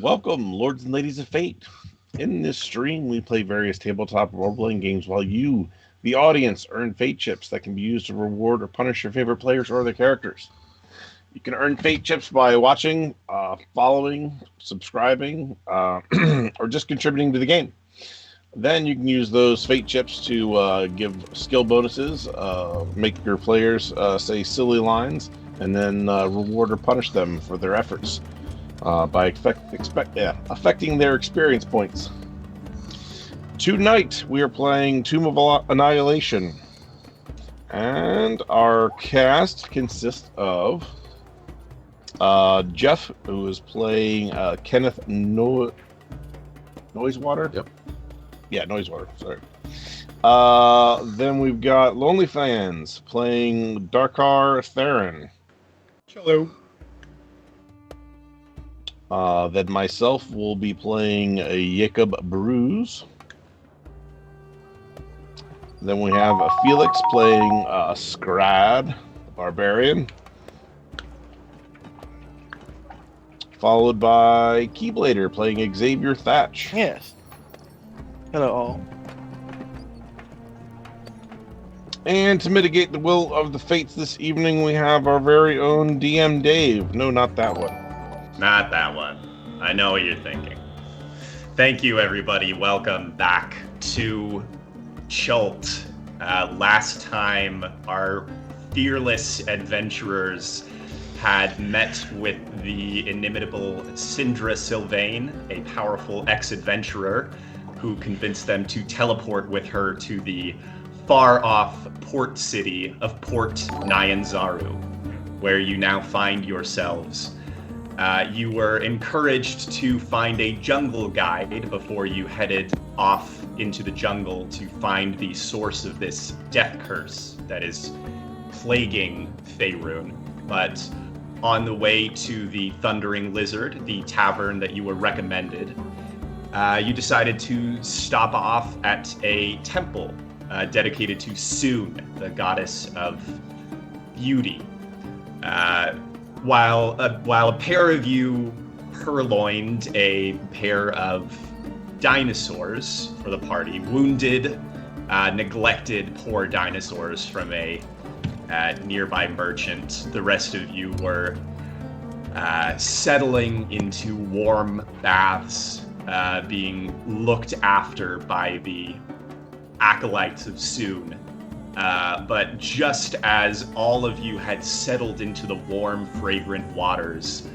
Welcome, lords and ladies of fate. In this stream, we play various tabletop role-playing games while you, the audience, earn fate chips that can be used to reward or punish your favorite players or their characters. You can earn fate chips by watching, following, subscribing, or just contributing to the game. Then you can use those fate chips to give skill bonuses, make your players say silly lines, and then reward or punish them for their efforts by affecting their experience points. Tonight, we are playing Tomb of Annihilation. And our cast consists of Jeff, who is playing Kenneth Noisewater. Yep. Yeah, Noisewater, sorry. Then we've got Lonely Fans playing Darkar Theron. Hello. Then myself will be playing Jacob Bruce. Then we have Felix playing Scrad, the Barbarian. Followed by Keyblader playing Xavier Thatch. Yes. Hello all. And to mitigate the will of the fates this evening, we have our very own DM Dave. No, not that one. Not that one. I know what you're thinking. Thank you, everybody. Welcome back to Chult. Last time, our fearless adventurers had met with the inimitable Sindra Sylvain, a powerful ex-adventurer who convinced them to teleport with her to the far-off port city of Port Nyanzaru, where you now find yourselves. You were encouraged to find a jungle guide before you headed off into the jungle to find the source of this death curse that is plaguing Faerun. But on the way to the Thundering Lizard, the tavern that you were recommended, you decided to stop off at a temple dedicated to Soon, the goddess of beauty. While a pair of you purloined a pair of dinosaurs for the party, wounded, neglected poor dinosaurs from a nearby merchant, the rest of you were settling into warm baths, being looked after by the acolytes of Soon. But just as all of you had settled into the warm, fragrant waters,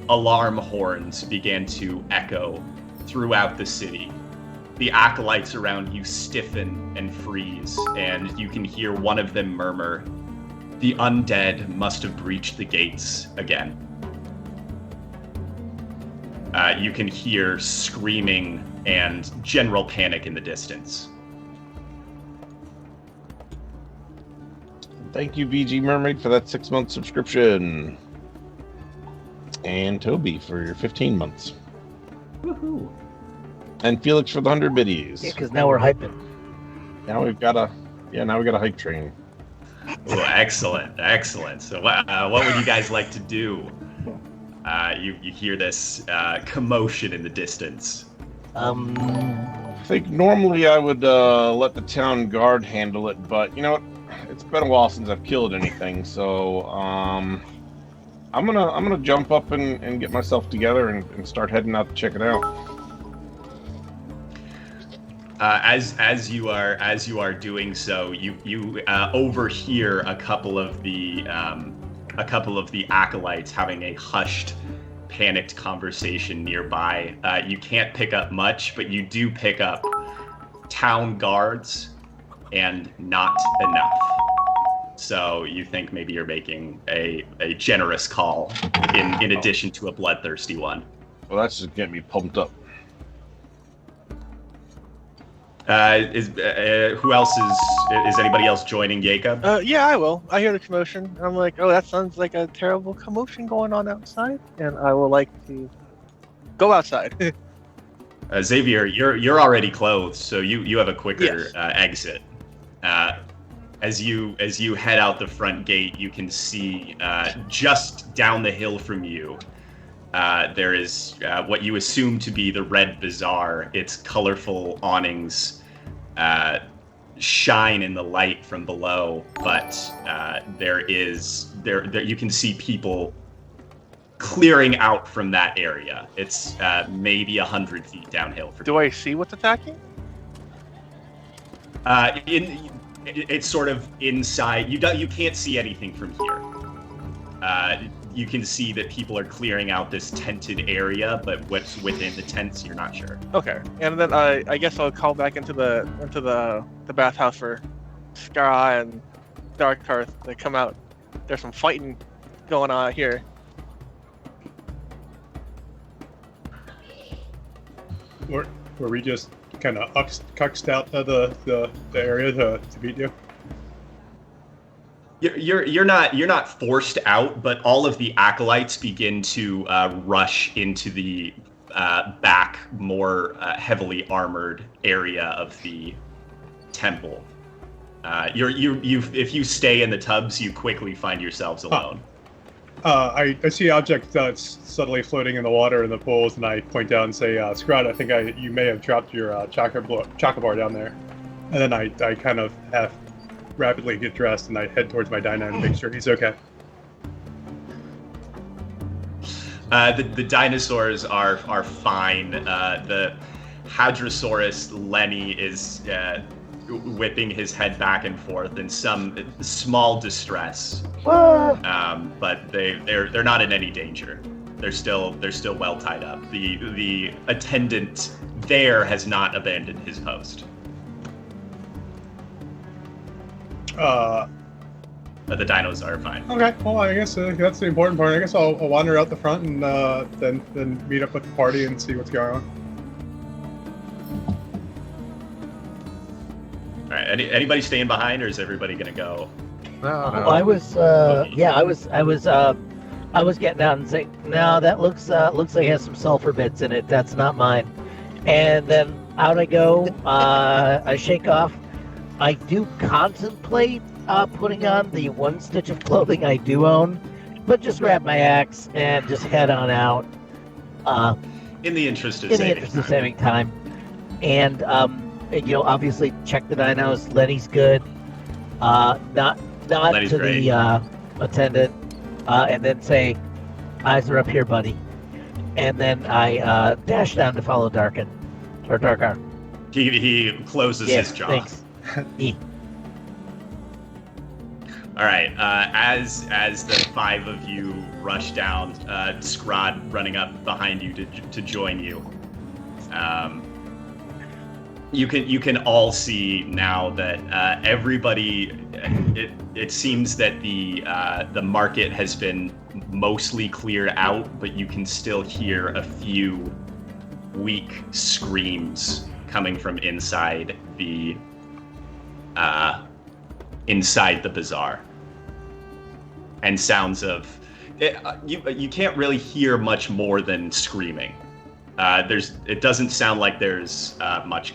alarm horns began to echo throughout the city. The acolytes around you stiffen and freeze, and you can hear one of them murmur, "The undead must have breached the gates again." You can hear screaming and general panic in the distance. Thank you, VG Mermaid, for that 6-month subscription. And Toby for your 15 months. Woohoo! And Felix for the 100 biddies. Yeah, because now we're hyping. Now we've got a hype train. Oh, excellent. So what would you guys like to do? You hear this commotion in the distance. I think normally I would let the town guard handle it, but you know what? It's been a while since I've killed anything, so I'm gonna jump up and get myself together and start heading out to check it out. As you are doing so, you overhear a couple of the acolytes having a hushed, panicked conversation nearby. You can't pick up much, but you do pick up town guards and not enough. So you think maybe you're making a generous call in addition to a bloodthirsty one. Well, that's just getting me pumped up. Who else is anybody else joining Jacob? Yeah, I will. I hear the commotion. I'm like, oh, that sounds like a terrible commotion going on outside, and I will like to go outside. Xavier, you're already clothed, so you have a quicker exit. As you head out the front gate, you can see just down the hill from you There is what you assume to be the Red Bazaar. Its colorful awnings shine in the light from below, but there you can see people clearing out from that area. It's maybe 100 feet downhill. Do I see what's attacking? It's sort of inside. You can't see anything from here. You can see that people are clearing out this tented area, but what's within the tents, you're not sure. Okay, and then I guess I'll call back into the bathhouse for Scar and Darkhearth to come out. There's some fighting going on here. Were we just kind of cuxed out of the area to beat you? You're not forced out, but all of the acolytes begin to rush into the back, more heavily armored area of the temple. If you stay in the tubs, you quickly find yourselves alone. I see objects that's subtly floating in the water in the pools, and I point down and say, Scrod, I think you may have dropped your chocobar down there. And then I kind of rapidly get dressed, and I head towards my dino to make sure he's okay. The dinosaurs are fine. The Hadrosaurus Lenny is whipping his head back and forth in some small distress. But they're not in any danger. They're still well tied up. The attendant there has not abandoned his post. But the dinos are fine. Okay, well, I guess that's the important part. I guess I'll wander out the front and then meet up with the party and see what's going on. All right. Anybody staying behind, or is everybody gonna go? No. I was getting out and saying, no, that looks like it has some sulfur bits in it. That's not mine. And then out I go. I shake off. I do contemplate putting on the one stitch of clothing I do own, but just grab my axe and just head on out. In the interest of saving time. And obviously check the dinos. Lenny's good. Not Lenny's to great. The attendant. And then say, eyes are up here, buddy. And then I dash down to follow Darkheart. He closes his jaw. Thanks. All right. As the five of you rush down, Scrod running up behind you to join you. You can all see now that everybody. It seems that the market has been mostly cleared out, but you can still hear a few weak screams coming from inside the bazaar, and sounds of you can't really hear much more than screaming. It doesn't sound like there's much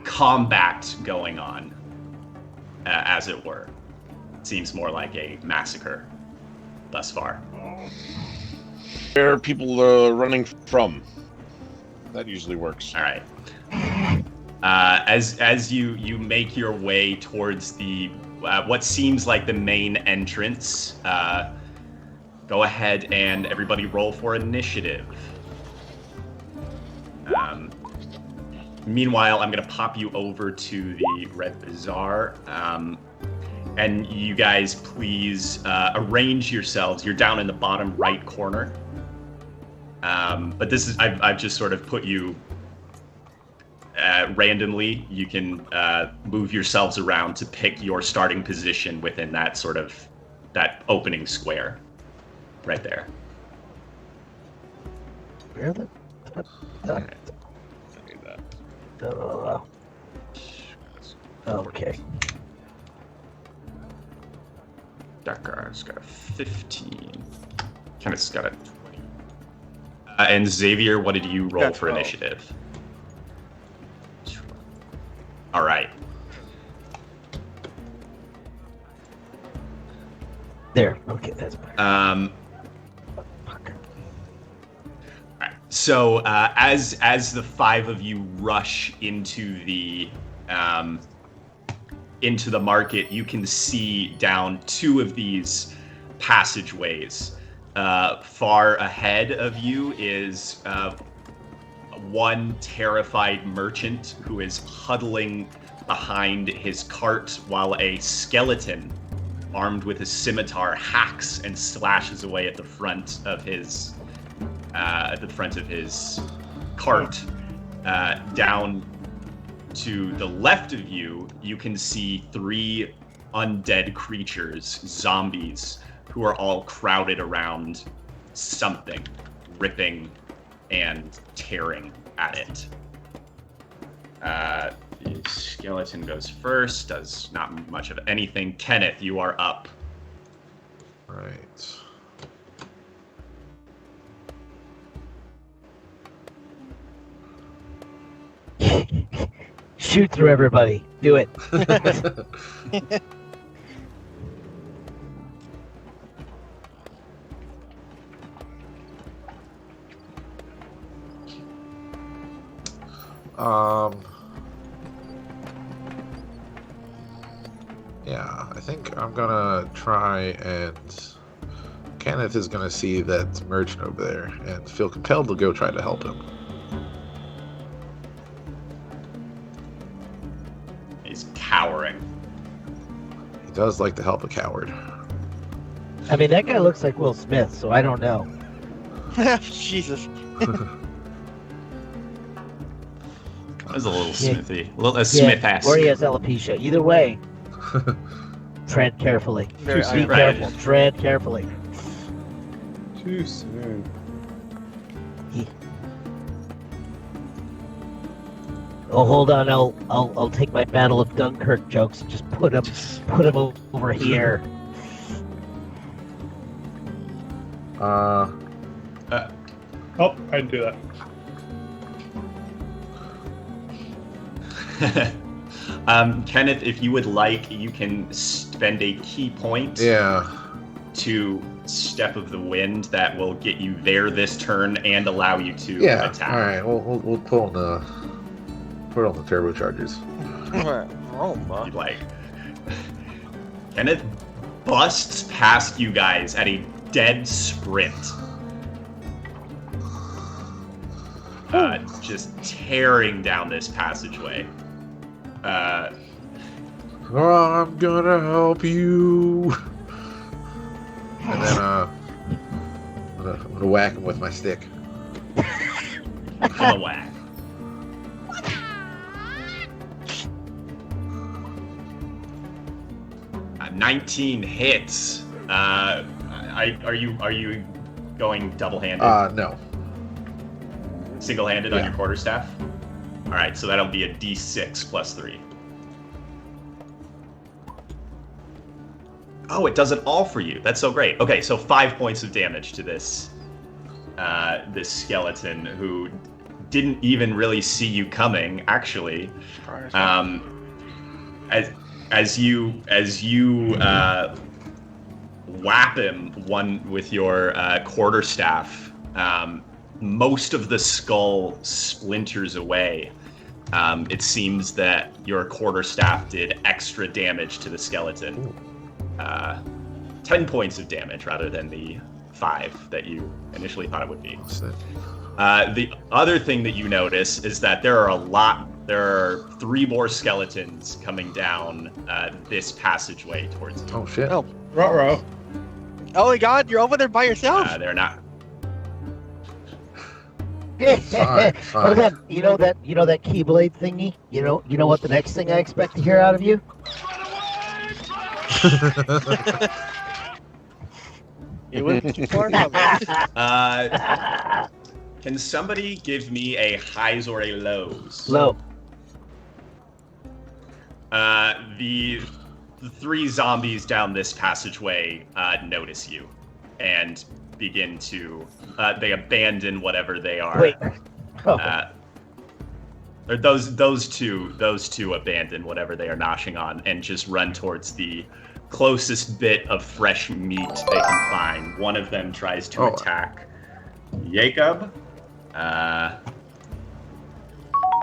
combat going on, as it were. It seems more like a massacre thus far. Where are people running from? That usually works. All right. As you make your way towards the what seems like the main entrance, go ahead and everybody roll for initiative. Meanwhile, I'm going to pop you over to the Red Bazaar. And you guys, please arrange yourselves. You're down in the bottom right corner. But this is, I've just sort of put you randomly. You can move yourselves around to pick your starting position within that that opening square right there. Where the... Okay. Deckard's got a 15. Kenneth's got a 20. And Xavier, what did you roll for initiative? All right. There. Okay, that's better. So as the five of you rush into the market, you can see down two of these passageways. Far ahead of you is one terrified merchant who is huddling behind his cart while a skeleton armed with a scimitar hacks and slashes away at the front of his cart. Down to the left of you, you can see three undead creatures, zombies, who are all crowded around something, ripping and tearing at it. The skeleton goes first, does not much of anything. Kenneth, you are up. Right. Shoot through everybody. Do it. Yeah, I think I'm gonna try and Kenneth is gonna see that merchant over there and feel compelled to go try to help him. He's cowering. He does like to help a coward. I mean, that guy looks like Will Smith, so I don't know. Jesus. That was a little Yeah. smithy. A little Smith-esque. Or he has alopecia. Either way, tread carefully. Very Be ironic. careful. Tread carefully. Too soon. Oh, hold on. I'll take my Battle of Dunkirk jokes and just put him over here. Oh, I didn't do that. Kenneth, if you would like, you can spend a key point Yeah. to Step of the Wind that will get you there this turn and allow you to Yeah. attack. All right. We'll pull on the turbochargers. You'd like. Kenneth busts past you guys at a dead sprint. Just tearing down this passageway. I'm gonna help you. And then I'm gonna whack him with my stick. On a whack. Uh, 19 hits. Are you going double-handed? No. Single-handed on Yeah. your quarterstaff? All right, so that'll be a D6 plus 3. Oh, it does it all for you. That's so great. Okay, so 5 points of damage to this this skeleton who didn't even really see you coming. Actually, as you whap him one with your quarterstaff, most of the skull splinters away. It seems that your quarterstaff did extra damage to the skeleton. 10 points of damage rather than the 5 that you initially thought it would be. The other thing that you notice is that there are 3 more skeletons coming down this passageway towards you. Oh shit. Oh. Ruh-roh. Oh my God, you're over there by yourself. They're not. Fine. Hold on. You know that Keyblade thingy? You know what the next thing I expect to hear out of you? You wouldn't be far from it. Can somebody give me a highs or a lows? Low. The 3 zombies down this passageway notice you and begin to they abandon whatever they are. Wait. Oh. Or those two abandon whatever they are noshing on and just run towards the closest bit of fresh meat they can find. One of them tries to attack Jacob.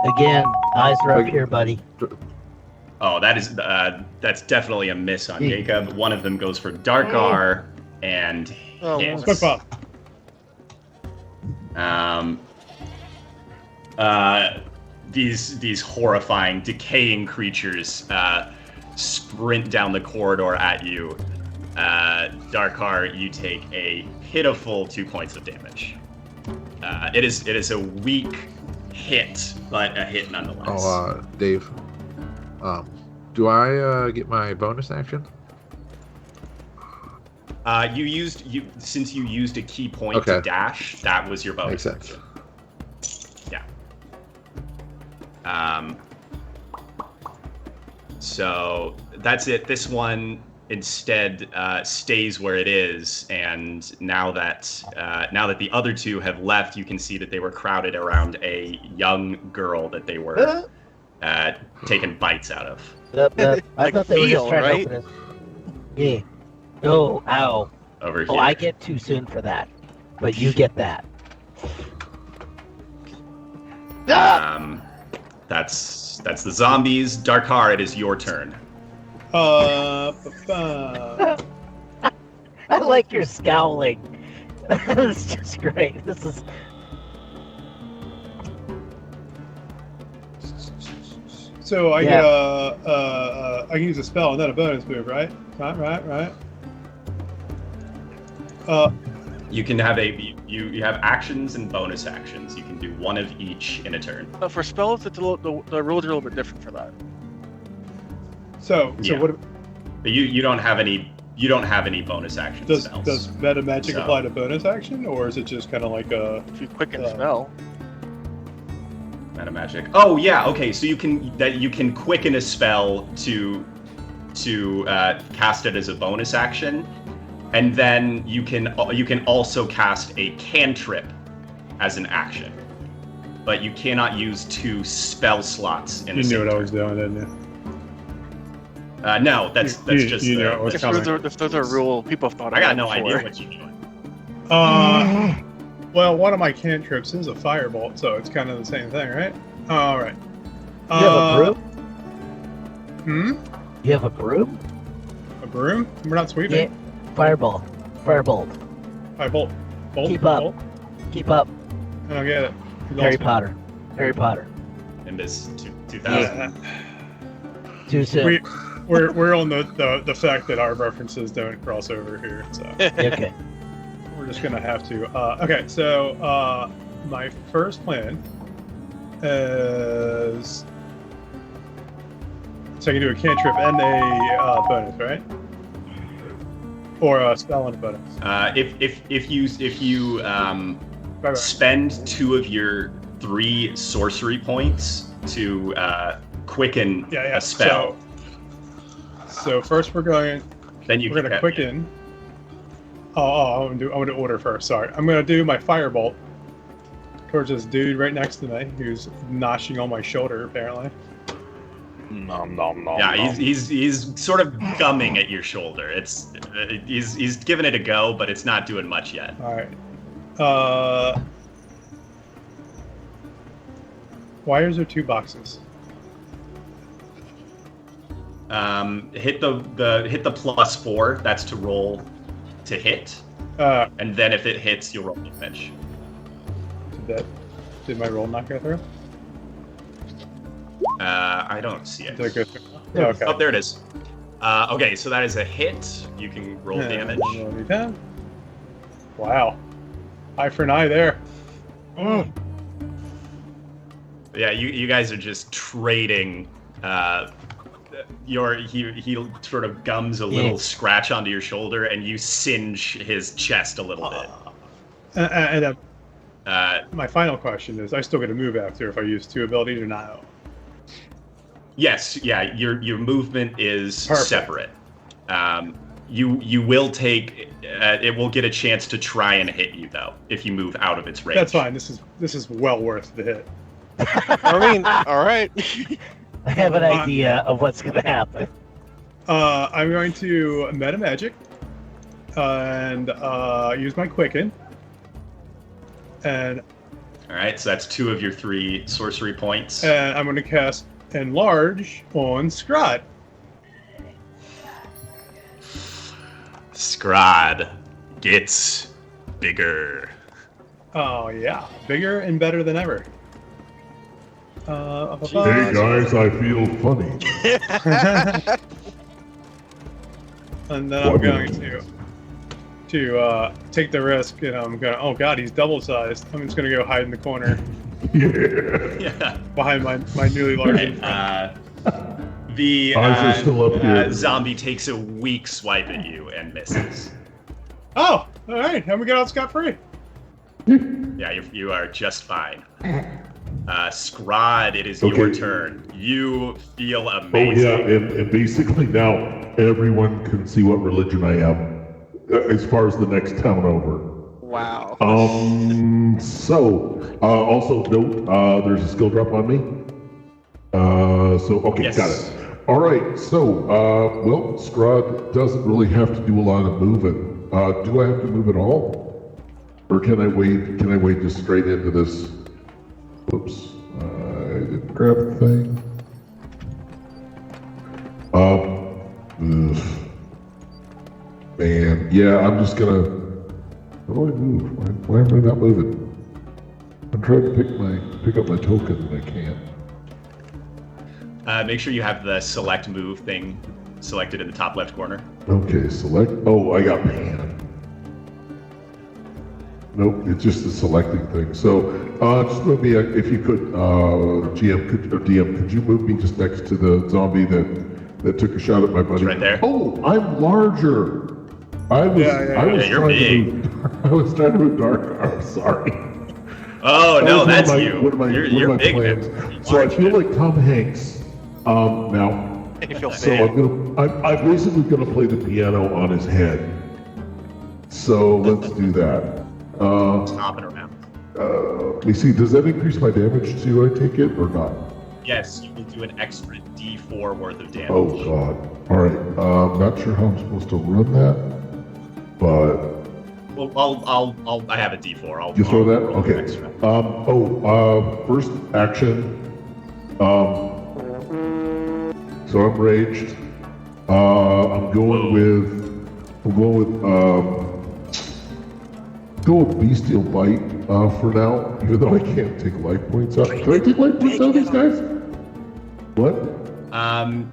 Again, eyes are up here, buddy. Oh, that's definitely a miss on Jacob. One of them goes for Darkar and hits. Quick These horrifying, decaying creatures sprint down the corridor at you. Darkar, you take a pitiful 2 points of damage. It is a weak hit, but a hit nonetheless. Oh, Dave. Do I get my bonus action? Since you used a key point to dash, that was your bonus. Makes sense. Yeah. So that's it. This one instead stays where it is, and now that the other two have left, you can see that they were crowded around a young girl that they were taking bites out of. I thought they were just trying to open it. Yeah. Oh, ow. Over here. Oh, I get too soon for that, but you get that. That's the zombies. Darkar, it is your turn. I like your scowling. It's just great. This is. So I get I can use a spell and then a bonus move, right? Right. You can have you have actions and bonus actions. You can do one of each in a turn. But for spells, the rules are a little bit different for that. So Yeah. what? But you don't have any bonus action Does spells. meta magic So- apply to bonus action, or is it just kind of like a? If you quicken spell, Meta magic. Oh yeah, okay. So you can quicken a spell to cast it as a bonus action, and then you can also cast a cantrip as an action, but you cannot use 2 spell slots in You the knew same what I turn. was doing, didn't you? No, that's You just. knew it was if coming. there's a rule people have thought about. I got no before. idea what you're doing. Well, one of my cantrips is a firebolt, so it's kind of the same thing, right? All right. You have a broom? Hmm? You have a broom? A broom? We're not sweeping. Yeah. Firebolt. Firebolt. Firebolt. Bolt. Keep up. Bolt? Keep up. I don't get it. You Harry lost me. Potter. Harry Potter. Nimbus 2000. Yeah. Too soon. We're on the fact that our references don't cross over here, so Okay. we're just gonna have to. Okay, so my first plan is so I can do a cantrip and a bonus, right? Or a spell and a bonus. If you Right. spend 2 of your 3 sorcery points to quicken Yeah. a spell, So first we're going. then you We're can gonna quicken. I'm gonna order first. Sorry, I'm gonna do my firebolt towards this dude right next to me who's noshing on my shoulder apparently. Nom nom nom. Yeah, nom. he's sort of gumming at your shoulder. It's he's giving it a go, but it's not doing much yet. All right. Why is there 2 boxes? Hit the +4. That's to roll to hit, and then if it hits, you'll roll damage. Did my roll not go through? I don't see it. Did it go through? Yeah. Okay. Oh, there it is. Okay, so that is a hit. You can roll damage. Roll D10. Wow. Eye for an eye there. Yeah, you guys are just trading. He sort of gums a little scratch onto your shoulder, and you singe his chest a little bit. And my final question is: I still get a move after if I use 2 abilities or not? Yes, yeah. Your movement is Perfect. separate. You will take. It will get a chance to try and hit you though if you move out of its range. That's fine. This is well worth the hit. I mean, all right. I have an idea of what's going to happen. I'm going to meta magic and use my quicken. And All right, so that's 2 of your 3 sorcery points. And I'm going to cast Enlarge on Scrod. Scrod gets bigger. Oh, yeah. Bigger and better than ever. Hey guys, I feel funny. And then I'm going to take the risk, and I'm going, oh god, he's double sized. I'm just going to go hide in the corner Yeah. behind my newly large Right, infant. the Eyes are still up here. zombie takes a weak swipe at you and misses. Oh, all right. And we got out scot-free. Yeah, you are just fine. Scrod, it is your Okay. turn. You feel Oh amazing. yeah, and basically now everyone can see what religion I am, as far as the next town over. Wow. So, also note, there's a skill drop on me. Okay, Yes. got it. All right, so, well, Scrod doesn't really have to do a lot of moving. Do I have to move at all? Or can I wade just straight into this? Whoops, I didn't grab the thing. Ugh. Man, yeah, I'm just gonna. How do I move? Why am I not moving? I'm trying to pick up my token and I can't. Make sure you have the select move thing selected in the top left corner. Okay, select. Oh, I got pan. Nope, it's just the selecting thing. So, just move me if you could, DM, could you move me just next to the zombie that took a shot at my buddy? It's right there. Oh, I'm larger. I was you're trying big. to move. I was trying to move dark. I'm sorry. Oh That no, was that's one of my- you. one of my- You're one of my big. plans. man. So I feel like Tom Hanks. Now, You feel so big. I'm basically gonna play the piano on his head. So let's do that. Hopping around. Let me see. Does that increase my damage too? I take it or not? Yes, you will do an extra D4 worth of damage. Oh God! All right. Not sure how I'm supposed to run that, but Well, I have a D4. I'll you throw that. roll Okay. extra. First action. So I'm raged. I'm going with go with bestial bite for now, even though I can't take life points out. Can I take life points out of these guys? What?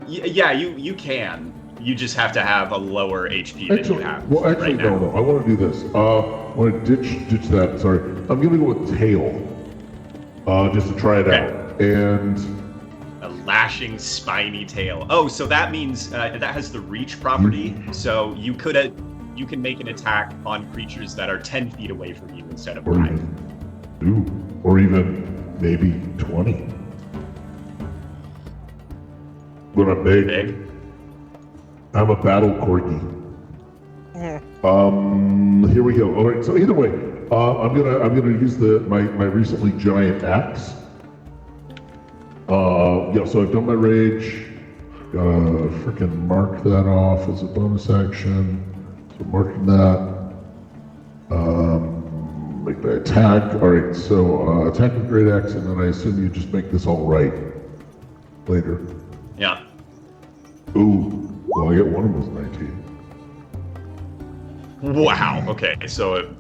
Yeah, you can. You just have to have a lower HP than you have. Well, actually, right now. no. I want to do this. I want to ditch that. Sorry. I'm going to go with tail, just to try it out. And A lashing, spiny tail. Oh, so that means that has the reach property. So you can make an attack on creatures that are 10 feet away from you instead of 5. or even maybe 20. When I'm big, Big. I'm a battle corgi. Here we go. All right. So either way, I'm gonna use my recently giant axe. Yeah. So I've done my rage. Gotta freaking mark that off as a bonus action. So marking that. Make my attack. All right. So attack with great axe, and then I assume you just make this all right later. Yeah. Ooh. Well, I get one of those 19. Wow. Okay. So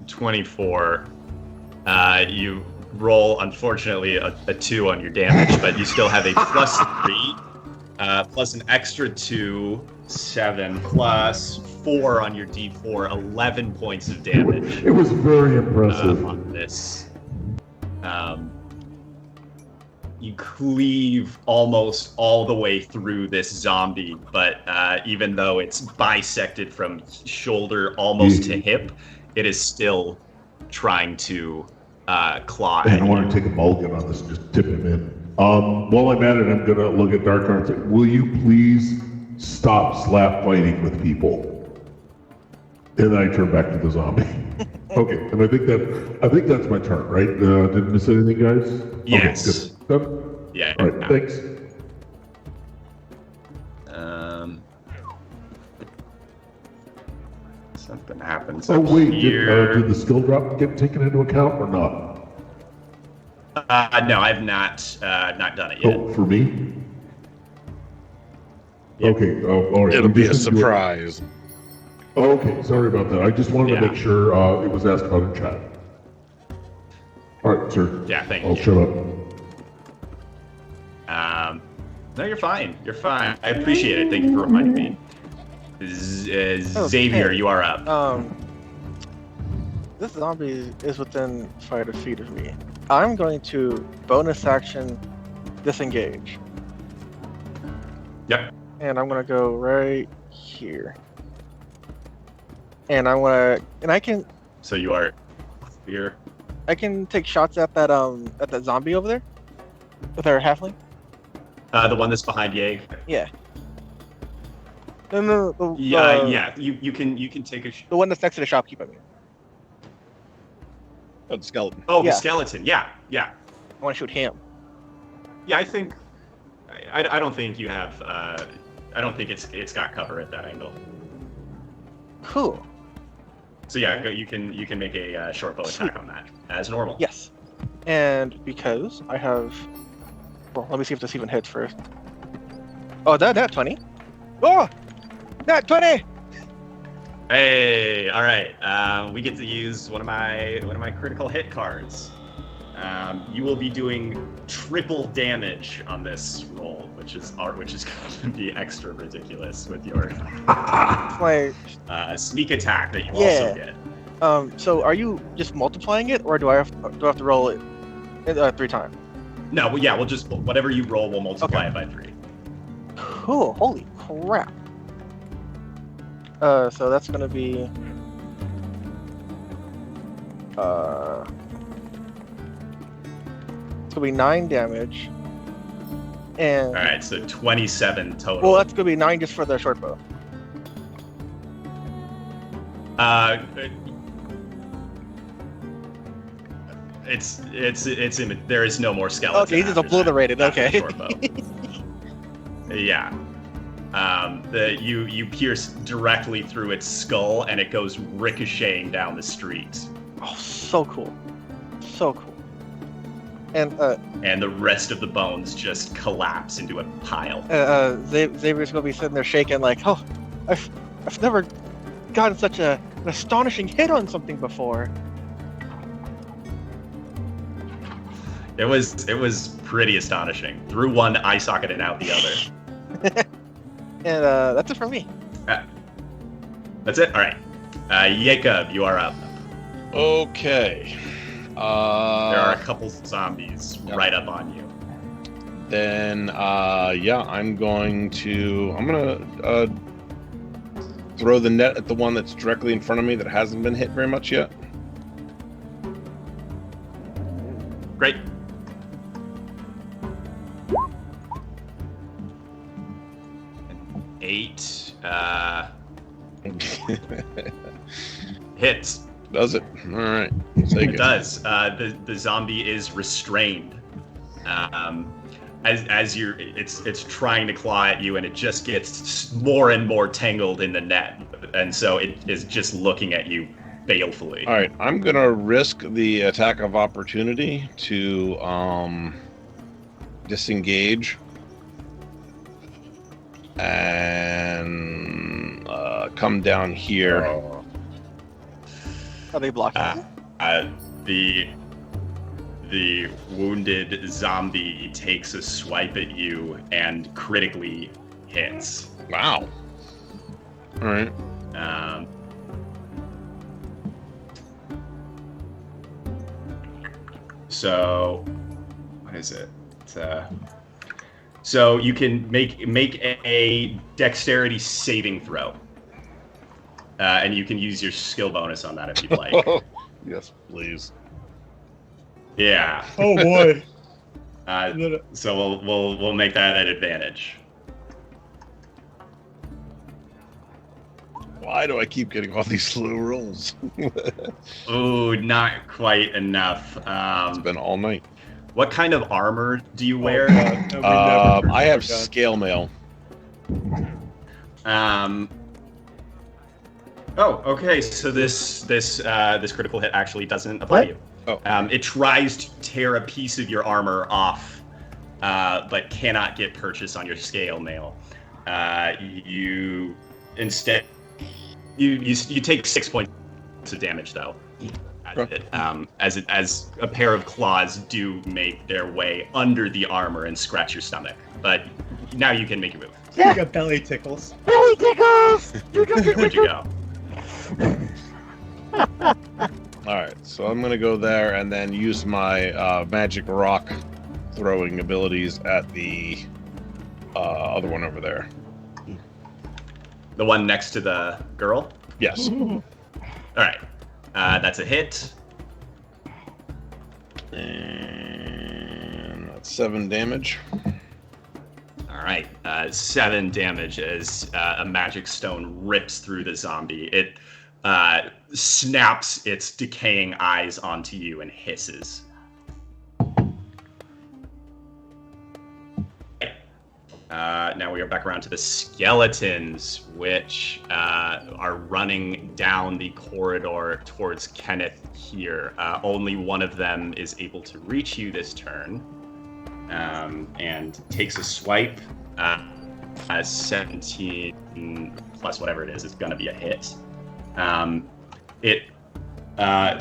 24. You roll, unfortunately, a 2 on your damage, but you still have a +3, plus an extra 2, 7, plus 4 on your D4, 11 points of damage It was very impressive. on this. You cleave almost all the way through this zombie, but even though it's bisected from shoulder almost to hip, it is still trying to claw And at I want you. to take a mulligan on this and just tip him in. While I'm at it, I'm gonna look at Dark Arts. Will you please stop slap fighting with people? And then I turn back to the zombie. Okay, and I think that's my turn, right? Didn't miss anything, guys? Yes. Okay, good. Done? Yeah. All right, thanks. Something happens Oh up wait, here. did the skill drop get taken into account or not? No, I've not done it yet. Oh, for me? Okay. All right. It'll I'm be a just gonna do it. surprise. Oh, okay. Sorry about that. I just wanted to make sure it was asked about in chat. All right, sir. Yeah, thank I'll you. shut up. No, you're fine. You're fine. I appreciate it. Thank you for reminding me. Xavier, hey. you are up. This zombie is within 5 feet of me. I'm going to bonus action disengage. Yep. And I'm gonna go right here. And I can So you are here. I can take shots at that zombie over there with our halfling. The one that's behind Ye. Yeah. No. Yeah. You can take a. The one that's next to the shopkeeper. I mean. Oh, the skeleton. Oh, Yeah. the skeleton. Yeah. I want to shoot him. Yeah, I think. I don't think you have. I don't think it's got cover at that angle. Cool. So yeah, you can make a short bow attack on that as normal. Yes. And because I have, well, let me see if this even hits first. Oh, that 20. Oh, that 20. Hey, all right. We get to use one of my critical hit cards. You will be doing triple damage on this roll, which is going to be extra ridiculous with your My sneak attack that you also get. So are you just multiplying it, or do I have to roll it 3 times? No, well, yeah, we'll just whatever you roll, we'll multiply it by 3. Cool. Holy crap. So that's gonna be it's gonna be 9 damage. And All right, so 27 total. well, that's gonna be 9 just for the short bow. There is no more skeleton. Okay, he's just after obliterated. that, after Okay. short bow. Yeah. You pierce directly through its skull, and it goes ricocheting down the street. Oh, so cool. So cool. And And the rest of the bones just collapse into a pile. Xavier's gonna be sitting there shaking like, oh, I've never gotten such an astonishing hit on something before. It was pretty astonishing. Through one eye socket and out the other. And that's it for me. That's it. All right, Jacob, you are up. Okay. There are a couple zombies right up on you. Then, I'm gonna throw the net at the one that's directly in front of me that hasn't been hit very much yet. Great. Eight. Hits. Does it? All right. Take It does. The zombie is restrained. As it's trying to claw at you, and it just gets more and more tangled in the net, and so it is just looking at you balefully. All right. I'm gonna risk the attack of opportunity to disengage and come down here. Are they blocking? The wounded zombie takes a swipe at you and critically hits. Wow. All right. So, what is it? So you can make a dexterity saving throw, and you can use your skill bonus on that if you'd like. Yes, please. Yeah. Oh boy. So we'll make that an advantage. Why do I keep getting all these slow rolls? Ooh, not quite enough. It's been all night. What kind of armor do you wear? I have scale mail. Oh, okay. So this critical hit actually doesn't apply to you. Oh. It tries to tear a piece of your armor off, but cannot get purchase on your scale mail. You instead you take 6 points of damage though. As a pair of claws do make their way under the armor and scratch your stomach. But now you can make your move. You got belly tickles. Belly tickles! Where'd you go? Alright, so I'm going to go there and then use my magic rock throwing abilities at the other one over there. The one next to the girl? Yes. Alright. That's a hit. And that's 7 damage. Alright. 7 damage as a magic stone rips through the zombie. It snaps its decaying eyes onto you and hisses. Now we are back around to the skeletons, which are running down the corridor towards Kenneth here. Only one of them is able to reach you this turn, and takes a swipe. 17 plus whatever it is going to be a hit. It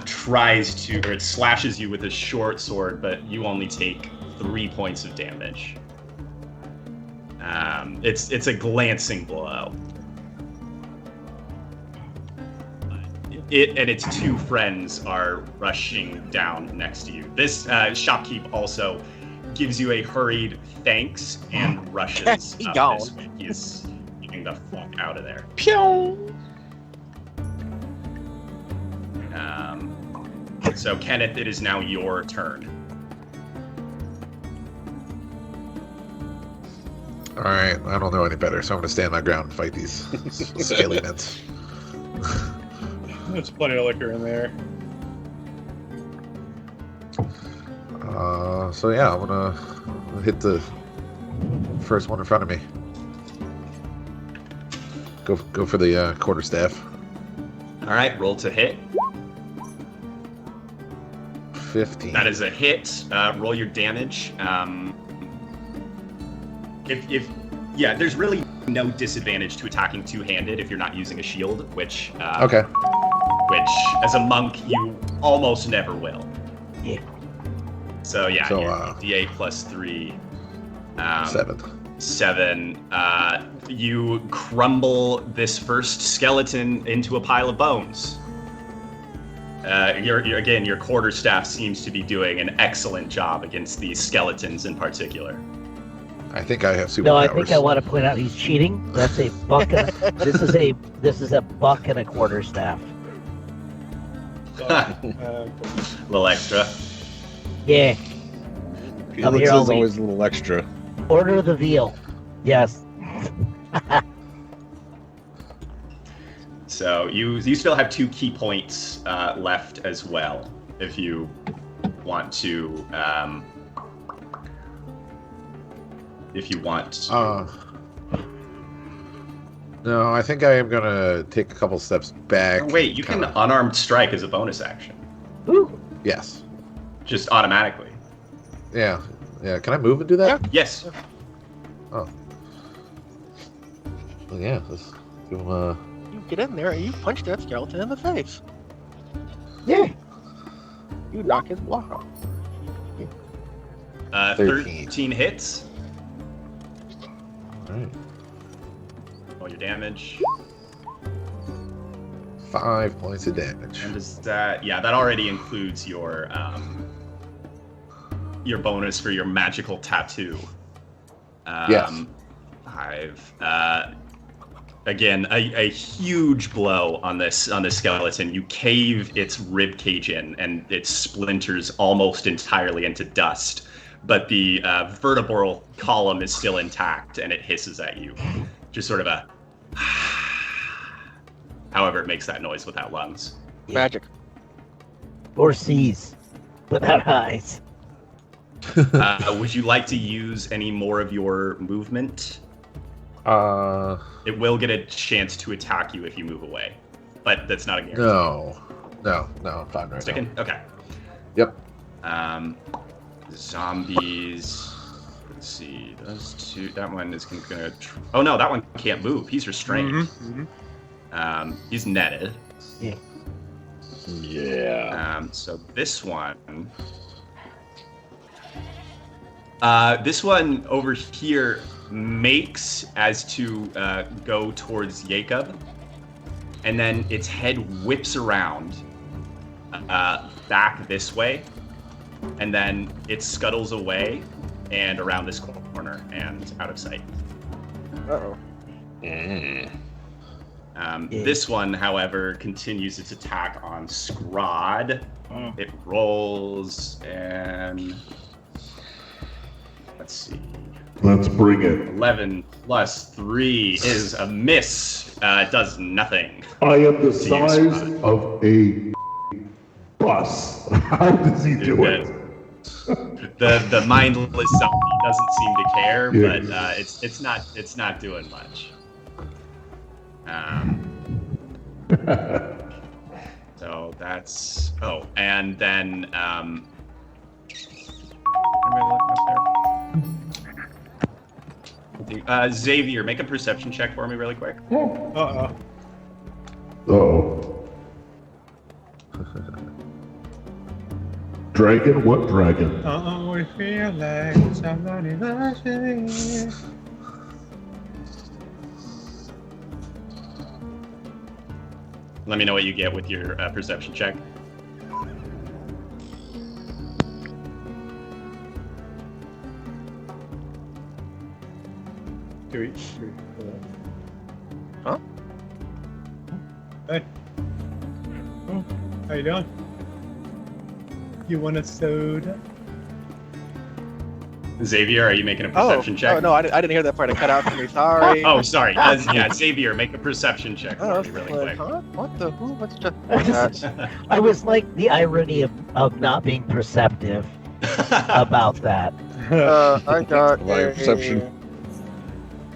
tries to, or it slashes you with a short sword, but you only take 3 points of damage. It's a glancing blow. It and its 2 friends are rushing down next to you. This shopkeep also gives you a hurried thanks and rushes He up gone. this way. He's getting the fuck out of there. Pew! So Kenneth, it is now your turn. Alright, I don't know any better, so I'm gonna stand my ground and fight these scaly nets. There's plenty of liquor in there. So yeah, I'm gonna hit the first one in front of me. Go for the quarterstaff. All right, roll to hit. 15. That is a hit. Roll your damage. Yeah, there's really no disadvantage to attacking two-handed if you're not using a shield, which Okay. which as a monk you almost never will. Yeah. So yeah, So, your D8 plus 3. 7. 7. You crumble this first skeleton into a pile of bones. Your quarterstaff seems to be doing an excellent job against these skeletons in particular. I think I have superpowers. No, I think I want to point out he's cheating. That's a buck. This is a buck and a quarterstaff. A little extra. Yeah. I'm Felix here all is week. always a little extra. Order the veal. Yes. So you still have 2 key points left as well, if you want to. No, I think I am gonna take a couple steps back. Oh, wait, you can unarmed strike as a bonus action, Ooh. Yes. just automatically. Yeah. Yeah. Can I move and do that? Yes. Oh. Well, yeah. Let's do. You get in there and you punch that skeleton in the face. Yeah. You knock his block off. 13 hits. All right. Roll your damage. 5 points of damage. And does that? Yeah, that already includes your bonus for your magical tattoo. Yes. 5. Again, a huge blow on this skeleton. You cave its rib cage in, and it splinters almost entirely into dust. But the vertebral column is still intact, and it hisses at you. Just sort of a. However, it makes that noise without lungs. Magic. Or seas without eyes. Would you like to use any more of your movement? It will get a chance to attack you if you move away, but that's not a guarantee. No, I'm fine right Sticking? Okay. Yep. Zombies. Let's see. Those two. That one is gonna. Oh no, that one can't move. He's restrained. He's netted. Yeah. Yeah. So this one. This one over here makes as to go towards Jacob, and then its head whips around back this way, and then it scuttles away and around this corner and out of sight. Uh-oh. This one, however, continues its attack on Scrod. It rolls and let's see. Let's bring it. 11 plus 3 is a miss. Does nothing. I am the To you, size Scrod. of a bus. How does he do it? The mindless zombie doesn't seem to care, Yeah. but it's not doing much. So that's and then Xavier, make a perception check for me really quick. Uh-oh. Uh-oh. Dragon? What dragon? Uh-oh, we feel like somebody loves me. Let me know what you get with your perception check. Huh? Hey. How you doing? You want a soda? Xavier, are you making a perception check? Oh, no, I didn't hear that part. It cut out for me. Sorry. Oh, sorry. Yeah, Xavier, make a perception check for me really quick. Huh? What the? Who? What's just? I was like the irony of not being perceptive about that. I got My perception.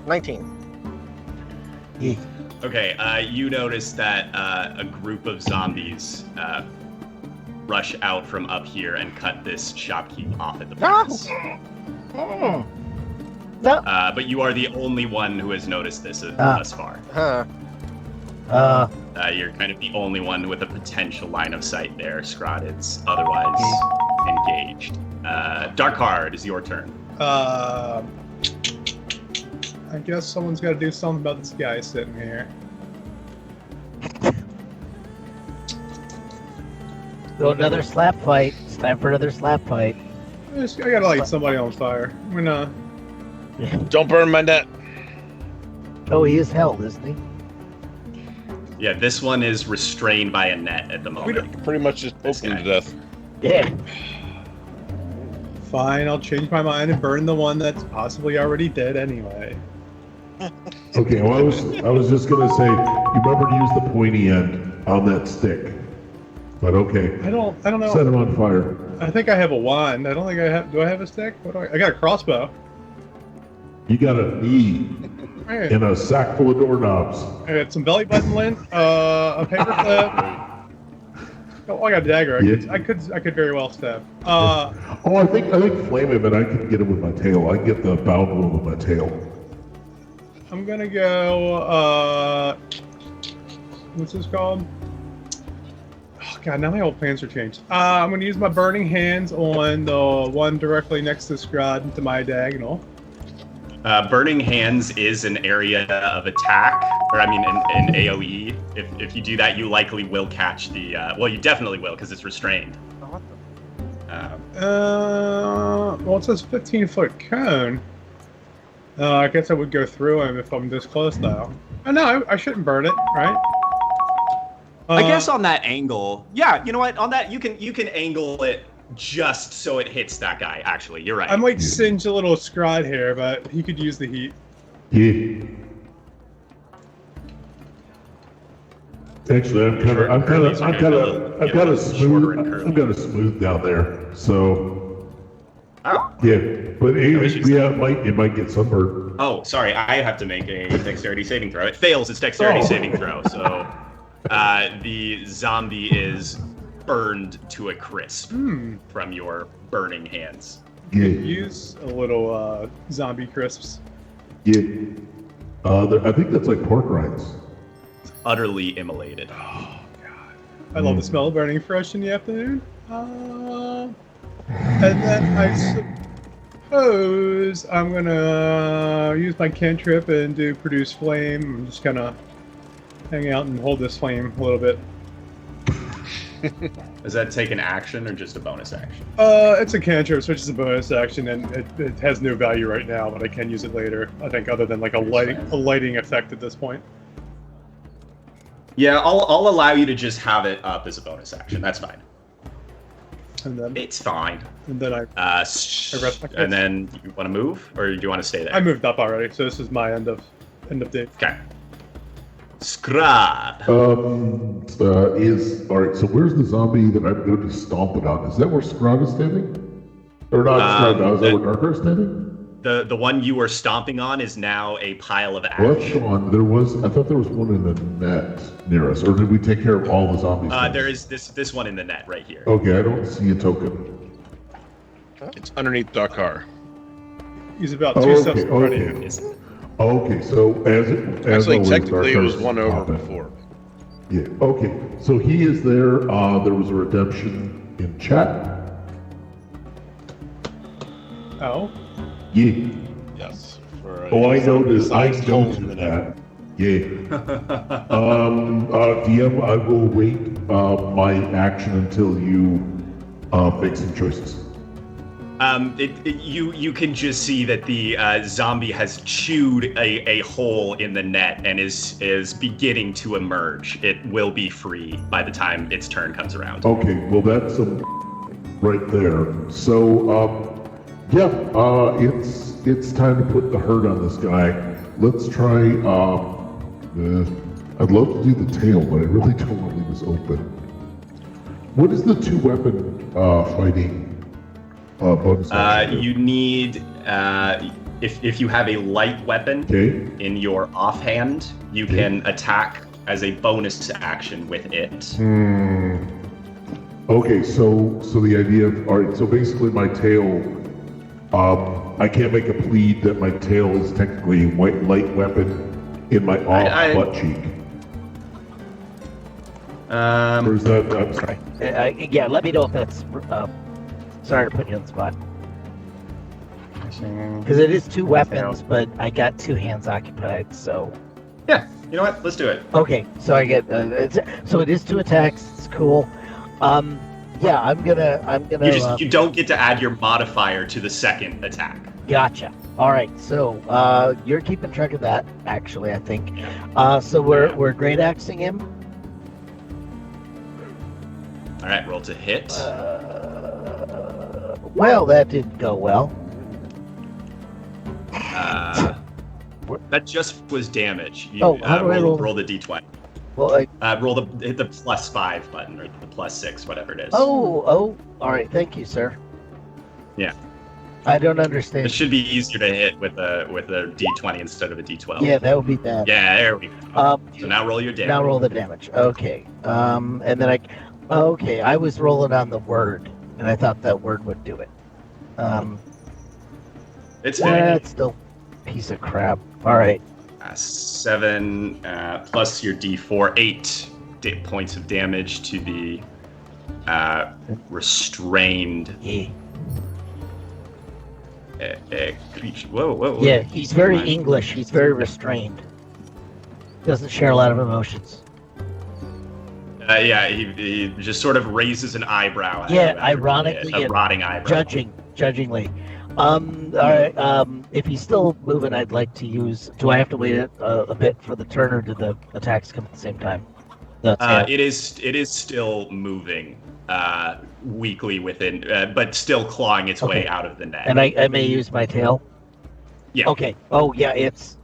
19. Okay, you notice that a group of zombies rush out from up here and cut this shopkeep off at the pass. No. But you are the only one who has noticed this thus far. Huh. You're kind of the only one with a potential line of sight there, Scrod. It's otherwise engaged. Darkhard, is your turn. I guess someone's got to do something about this guy sitting here. So another slap fight. It's time for another slap fight. I gotta light somebody on fire. We're not. Don't burn my net. Oh, he is held, isn't he? Yeah, this one is restrained by a net at the moment. Pretty much just This open guy. to death. Yeah. Fine, I'll change my mind and burn the one that's possibly already dead anyway. Okay, well, I was just gonna say, you remember to use the pointy end on that stick. But okay. I don't Set know. him on fire. I think I have a wand. I don't think I have. Do I have a stick? What do I got a crossbow. You got a knee Alright. and a sack full of doorknobs. I got some belly button lint, a paper clip. Oh, I got a dagger. I could very well stab. Oh, I think flame him and I can get him with my tail. I can get the bound wound with my tail. I'm gonna go. What's this called? Oh god, now my whole plans are changed. I'm gonna use my burning hands on the one directly next to Scrod to my diagonal. Burning Hands is an area of attack, or I mean an AoE. If you do that, you likely will catch the, well, you definitely will, because it's restrained. Oh, what the? Well, it says 15-foot cone. I guess I would go through him if I'm this close, though. Oh, no, I shouldn't burn it, right? I guess on that angle, yeah, you know what, on that, you can angle it just so it hits that guy, actually, you're right. I might singe a little Scrod here, but he could use the heat. Yeah. Actually, I'm kind of smooth down there. So Oh. yeah, but it might get sunburned. Oh, sorry, I have to make a dexterity saving throw. It fails its dexterity saving throw, so the zombie is burned to a crisp from your burning hands. Yeah, Use a little zombie crisps. yeah. I think that's like pork rinds. Utterly immolated. Oh god, I love the smell of burning fresh in the afternoon. And then I suppose I'm gonna use my cantrip and do produce flame. I'm just gonna hang out and hold this flame a little bit. Does that take an action or just a bonus action? It's a cantrip, so it's just a bonus action, and it has no value right now, but I can use it later. I think, other than like a lighting effect at this point. Yeah, I'll allow you to just have it up as a bonus action. That's fine. And then It's fine. I S- rest my case. and then you want to move, or do you want to stay there? I moved up already, so this is my end of day. Okay. Scrub. All right. So where's the zombie that I'm going to be stomping on? Is that where Scrub is standing? Or not Scrub? Is that where Darker is standing? The one you were stomping on is now a pile of Well, ash. Sean, I thought there was one in the net near us, or did we take care of all the zombies? There is this one in the net right here. Okay, I don't see a token. It's underneath Dakar. He's about two steps in front of you. Is- Okay, so as Actually, always, technically, it was Darkar's one over popping. before. Yeah. Okay. So he is there. There was a redemption in chat. Oh, Yeah. Yes. Oh, I noticed. I Besides hole noticed in the net. that. Yeah. DM, I will wait my action until you make some choices. You can just see that the zombie has chewed a hole in the net and is beginning to emerge. It will be free by the time its turn comes around. Okay. Well, that's right there. So, yeah. It's time to put the hurt on this guy. Let's try. I'd love to do the tail, but I really don't want to leave this open. What is the 2-weapon fighting? Bonus action? You need if you have a light weapon Okay. in your offhand, you can attack as a bonus action with it. Okay, so the idea of all right, so basically my tail, I can't make a plead that my tail is technically a light weapon in my off butt cheek. Or is that? I'm sorry. Yeah, let me know if that's. Sorry to put you on the spot. Because it is 2 weapons, but I got 2 hands occupied, so. Yeah, you know what? Let's do it. Okay, so I get. So it is 2 attacks. It's cool. Yeah, I'm gonna. You don't get to add your modifier to the second attack. Gotcha. All right, so you're keeping track of that, actually, I think. So we're great axing him. All right, roll to hit. Well, that didn't go well. That just was damage. How do I roll? Roll the d20. Well, Hit the +5 button or the +6, whatever it is. all right. Thank you, sir. Yeah. I don't understand. It should be easier to hit with a d20 instead of a d12. Yeah, that would be bad. Yeah, there we go. So now roll your damage. Now roll the damage. Okay. And then okay, I was rolling on the word, and I thought that word would do it. It's That's still a piece of crap. All right. 7 plus your d4, 8 points of damage to the restrained Yeah. creature. Whoa. Yeah, he's very English. He's very restrained. Doesn't share a lot of emotions. Yeah, he just sort of raises an eyebrow. At Yeah, you after ironically, a rotting eyebrow. Judgingly. All right. If he's still moving, I'd like to use. Do I have to wait a bit for the turn, or do the attacks come at the same time? It is still moving weakly within, but still clawing its way out of the net. And I may use my tail. Yeah. Okay. Oh yeah, it's.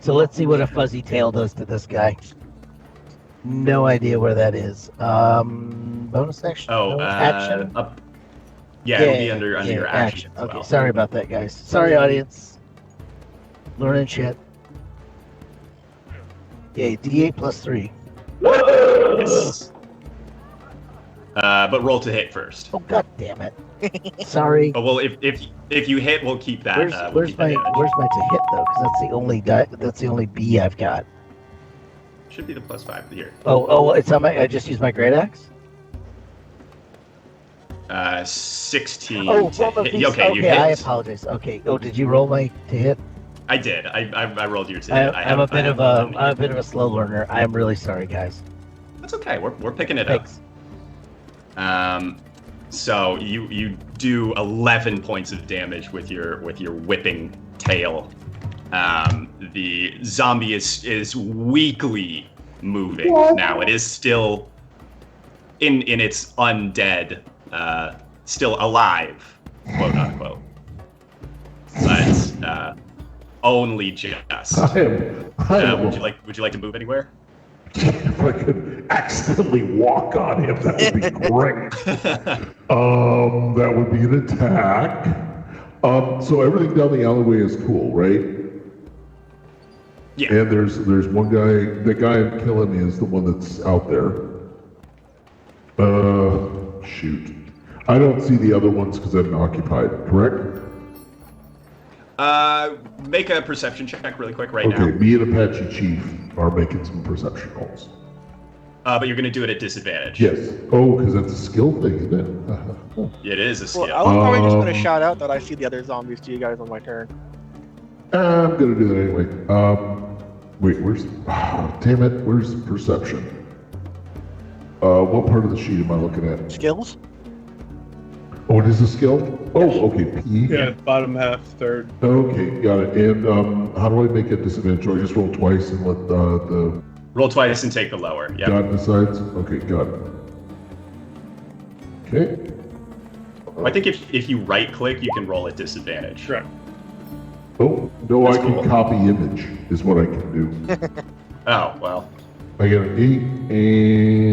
So let's see what a fuzzy tail does to this guy. No idea where that is. Bonus action. Action. Up. Yeah, it'll be under your action. As Okay, well. sorry about that, guys. Sorry, audience. Learning shit. Yeah, D8 +3. Yes. But roll to hit first. Oh, god damn it. Sorry. Oh, well, if you hit, we'll keep that. Where's my to hit though? Because that's the only B I've got. Should be the +5 here. Oh, it's on my. I just used my great axe. 16. Oh, to hit. you hit. I apologize. Okay. Oh, did you roll my to hit? I did. I rolled your to hit. I'm a bit of a slow learner. I'm really sorry, guys. That's okay. We're picking it Thanks. up. So you do 11 points of damage with your whipping tail. The zombie is weakly moving now. It is still in its undead, still alive, quote unquote, but only just. Would you like to move anywhere? If I could accidentally walk on him, that would be great. That would be an attack. So everything down the alleyway is cool, right? Yeah. And there's one guy. The guy I'm killing is the one that's out there. Shoot. I don't see the other ones because I'm occupied. Correct? Make a perception check really quick now. Okay, me and Apache Chief are making some perception rolls. But you're going to do it at disadvantage. Yes. Oh, because that's a skill thing, isn't it? It is a skill. Well, I was probably just gonna shout out that I see the other zombies to you guys on my turn. I'm gonna do that anyway. Wait, where's? Damn it! Where's perception? What part of the sheet am I looking at? Skills? Oh, it is a skill. Oh, okay. P. Yeah, bottom half, third. Okay, got it. And how do I make a disadvantage? Do I just roll twice and let the Roll twice and take the lower. Yeah. god decides? Okay, got it. Okay. I think if you right click, you can roll at disadvantage. Correct. Oh no, That's I can cool. copy image. Is what I can do. Oh well. I get an 8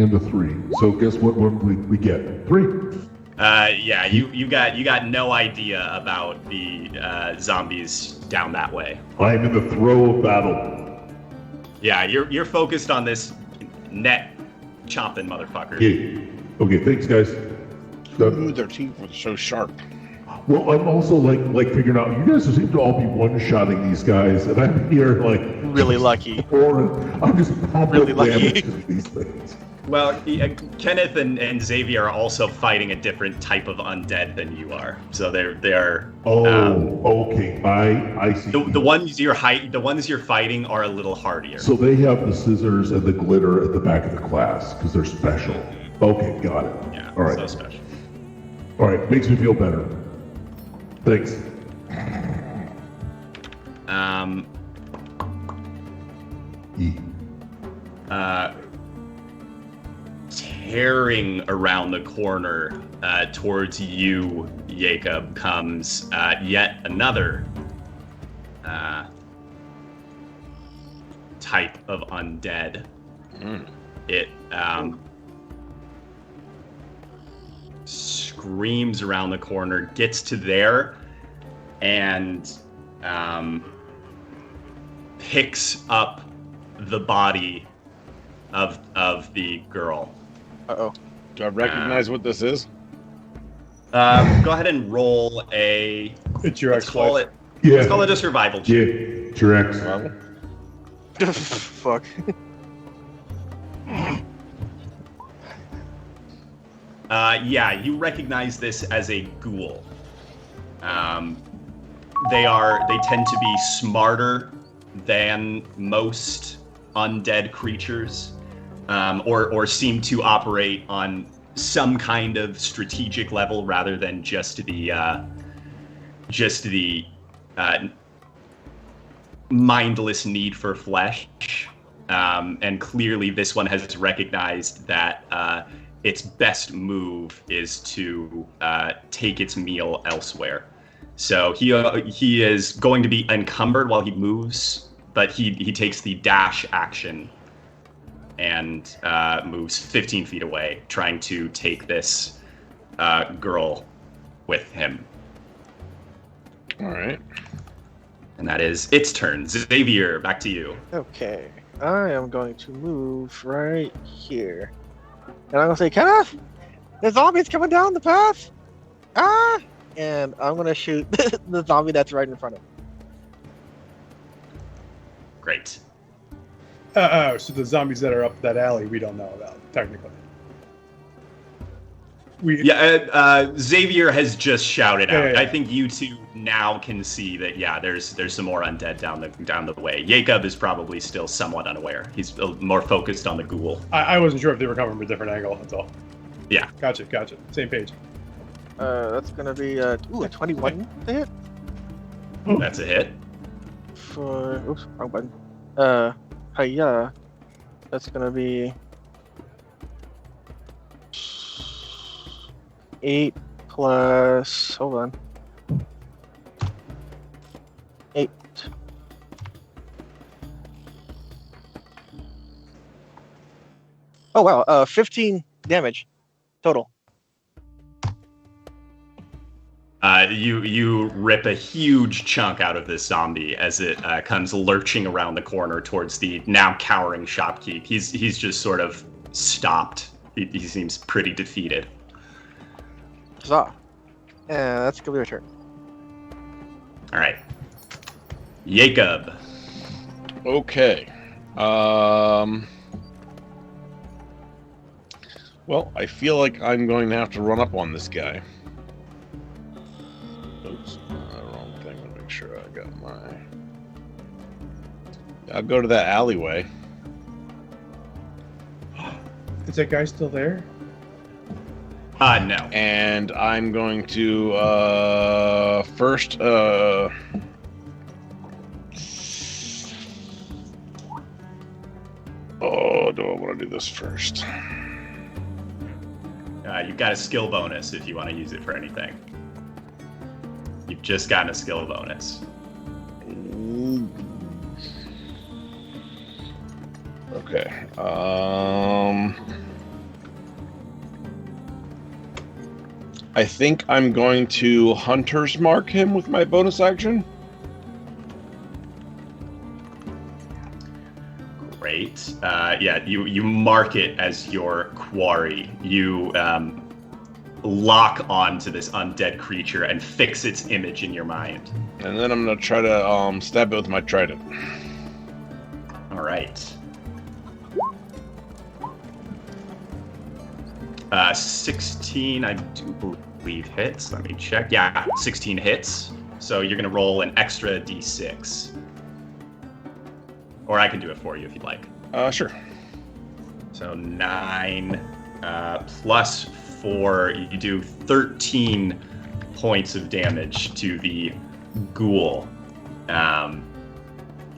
and a 3. So guess what one we get? 3. Yeah, you got no idea about the zombies down that way. I'm in the throe of battle. Yeah, you're focused on this net chomping motherfucker. Yeah. Okay, thanks guys. Ooh, their teeth were so sharp. Well, I'm also like figuring out. You guys seem to all be one-shotting these guys, and I'm here like Really lucky. I'm just pumping Really lucky. damage to these things. Well, Kenneth and Xavier are also fighting a different type of undead than you are. So they're. Okay. I see. The ones you're fighting are a little hardier. So they have the scissors and the glitter at the back of the class because they're special. Okay, got it. Yeah. All right. So special. All right, makes me feel better. Thanks. E. Tearing around the corner towards you, Jacob, comes yet another type of undead. It screams around the corner, gets to there, and picks up the body of the girl. Uh-oh. Do I recognize what this is? Go ahead and roll a. It's your Let's call ex-wife. it. Yeah. Let's call it a survival check. Yeah. It's your ex. Well, Fuck. Yeah, you recognize this as a ghoul. They tend to be smarter than most undead creatures, or seem to operate on some kind of strategic level rather than just the mindless need for flesh. And clearly this one has recognized that its best move is to take its meal elsewhere. So he is going to be encumbered while he moves, but he takes the dash action and moves 15 feet away, trying to take this girl with him. all right. And that is its turn. Xavier, back to you. Okay. I am going to move right here. And I'm gonna say, Kenneth, The zombie's coming down the path! Ah! And I'm gonna shoot the zombie that's right in front of him. Great. So the zombies that are up that alley, we don't know about, technically. Xavier has just shouted out. Yeah. I think you two now can see that. Yeah, there's some more undead down the way. Jacob is probably still somewhat unaware. He's more focused on the ghoul. I wasn't sure if they were coming from a different angle. That's all. Yeah. Gotcha. Same page. That's gonna be a 21 to hit. That's a hit. Oops, wrong button. Hiya. That's gonna be 8 plus. Hold on. 8. Oh wow. 15 damage total. You rip a huge chunk out of this zombie as it comes lurching around the corner towards the now cowering shopkeep. He's just sort of stopped. He seems pretty defeated. Huzzah. And that's gonna be your turn. All right, Jacob. Okay. Well, I feel like I'm going to have to run up on this guy. Oops, wrong thing. Let me make sure I got my. I'll go to that alleyway. Is that guy still there? No. And I'm going to first oh, do I want to do this first? You've got a skill bonus if you want to use it for anything. You've just gotten a skill bonus. Okay. I think I'm going to Hunter's Mark him with my bonus action. Great. You mark it as your quarry. You lock onto this undead creature and fix its image in your mind. And then I'm going to try to stab it with my trident. All right. 16, I do believe hits. Let me check. Yeah, 16 hits. So you're going to roll an extra d6. Or I can do it for you if you'd like. Sure. So 9 plus 4, you do 13 points of damage to the ghoul.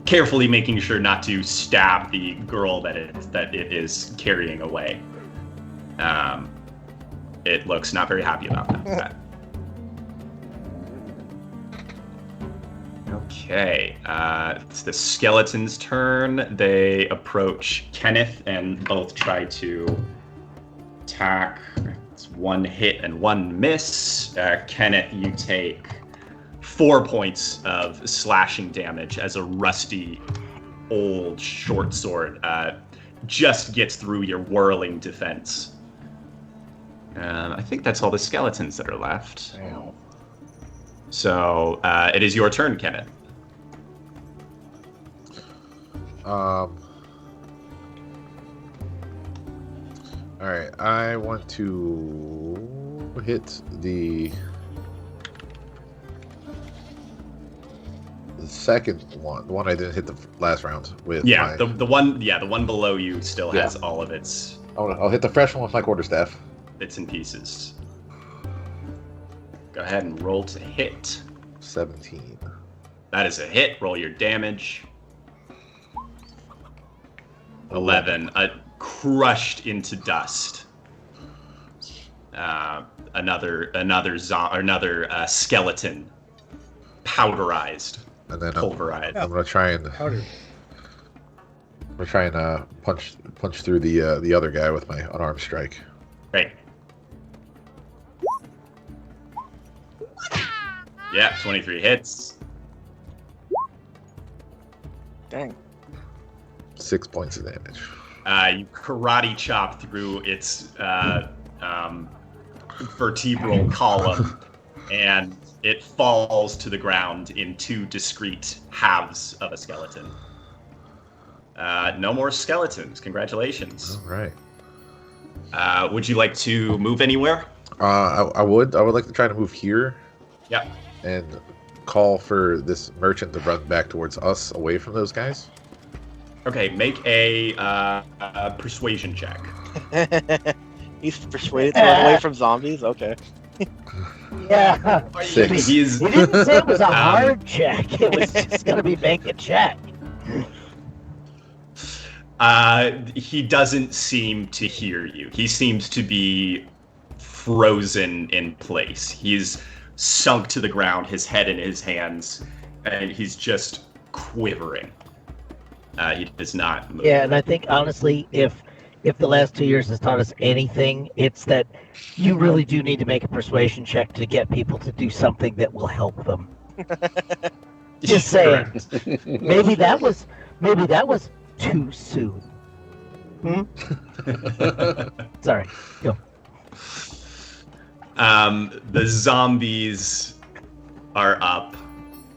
Carefully making sure not to stab the girl that it is carrying away. It looks not very happy about that. Okay, it's the skeleton's turn. They approach Kenneth and both try to attack. It's 1 hit and 1 miss. Kenneth, you take 4 points of slashing damage as a rusty old short sword just gets through your whirling defense. I think that's all the skeletons that are left. Damn. So it is your turn, Kenneth. All right, I want to hit the second one, the one I didn't hit the last round with. Yeah, my... the one below you still has all of its I'll hit the fresh one with my quarterstaff. bits and pieces. Go ahead and roll to hit. 17. That is a hit. Roll your damage. 11. Crushed into dust. Another skeleton. Powderized. And then Pulverized. I'm gonna try and Powder. punch through the other guy with my unarmed strike. Right. Yeah, 23 hits. Dang. 6 points of damage. You karate chop through its vertebral column, and it falls to the ground in 2 discrete halves of a skeleton. No more skeletons. Congratulations. All right. Would you like to move anywhere? I would like to try to move here. Yep. And call for this merchant to run back towards us, away from those guys. Okay, make a persuasion check. He's persuaded to run away from zombies? Okay. Yeah. 6. We didn't say it was a hard check. It was just going to be make a check. He doesn't seem to hear you. He seems to be frozen in place. He's sunk to the ground, his head in his hands, and he's just quivering. He does not move. Yeah, and I think, honestly, if the last 2 years has taught us anything, it's that you really do need to make a persuasion check to get people to do something that will help them. Just saying. Maybe that was too soon. Sorry. Go. The zombies are up.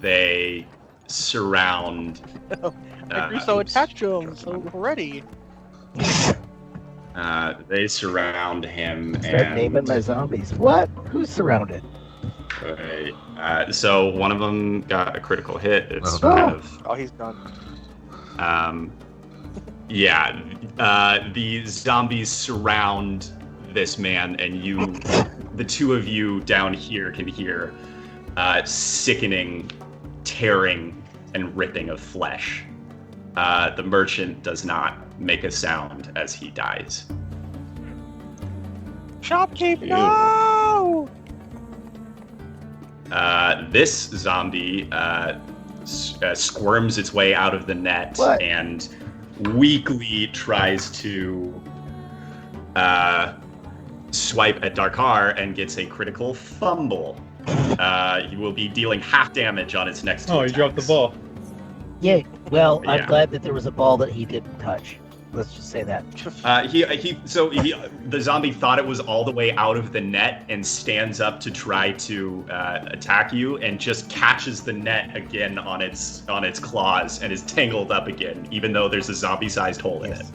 They surround. I grew so attached to him, so already. They surround him. Start naming my zombies. What? Who's surrounded? So one of them got a critical hit. It's Oh, he's gone. Yeah. The zombies surround this man, and you, the two of you down here, can hear sickening, tearing, and ripping of flesh. The merchant does not make a sound as he dies. Shopkeep, no! This zombie squirms its way out of the net and weakly tries to swipe at Darkar and gets a critical fumble. You will be dealing half damage on its next two he dropped the ball. Yeah, well, Yeah. I'm glad that there was a ball that he didn't touch. Let's just say that. The zombie thought it was all the way out of the net and stands up to try to attack you, and just catches the net again on its claws and is tangled up again, even though there's a zombie-sized hole in it.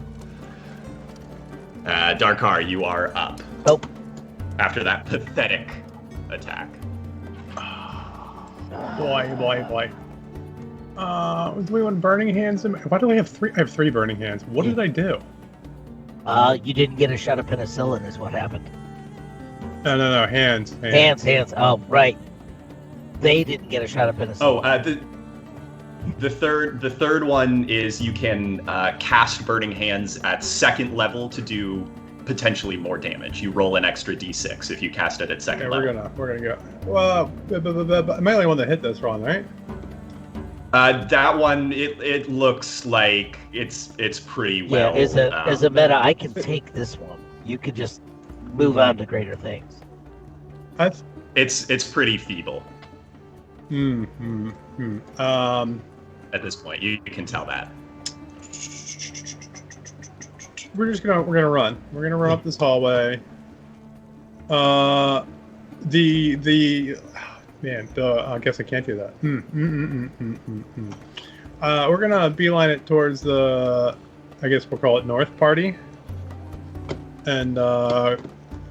Darkar, you are up. Nope. After that pathetic attack. Boy. Do we want burning hands? Why do I have 3? I have 3 burning hands. What did I do? You didn't get a shot of penicillin is what happened. No, hands. Hands. Oh, right. They didn't get a shot of penicillin. The third one is you can cast Burning Hands at 2nd level to do potentially more damage. You roll an extra d6 if you cast it at 2nd level. We're gonna go. Well, I might only want to hit this one, right? That one, it looks like it's pretty well. Yeah, as a meta, I can take this one. You could just move on to greater things. It's pretty feeble. At this point, you can tell that. We're gonna run. We're gonna run up this hallway. I guess I can't do that. We're gonna beeline it towards the, I guess we'll call it North Party, and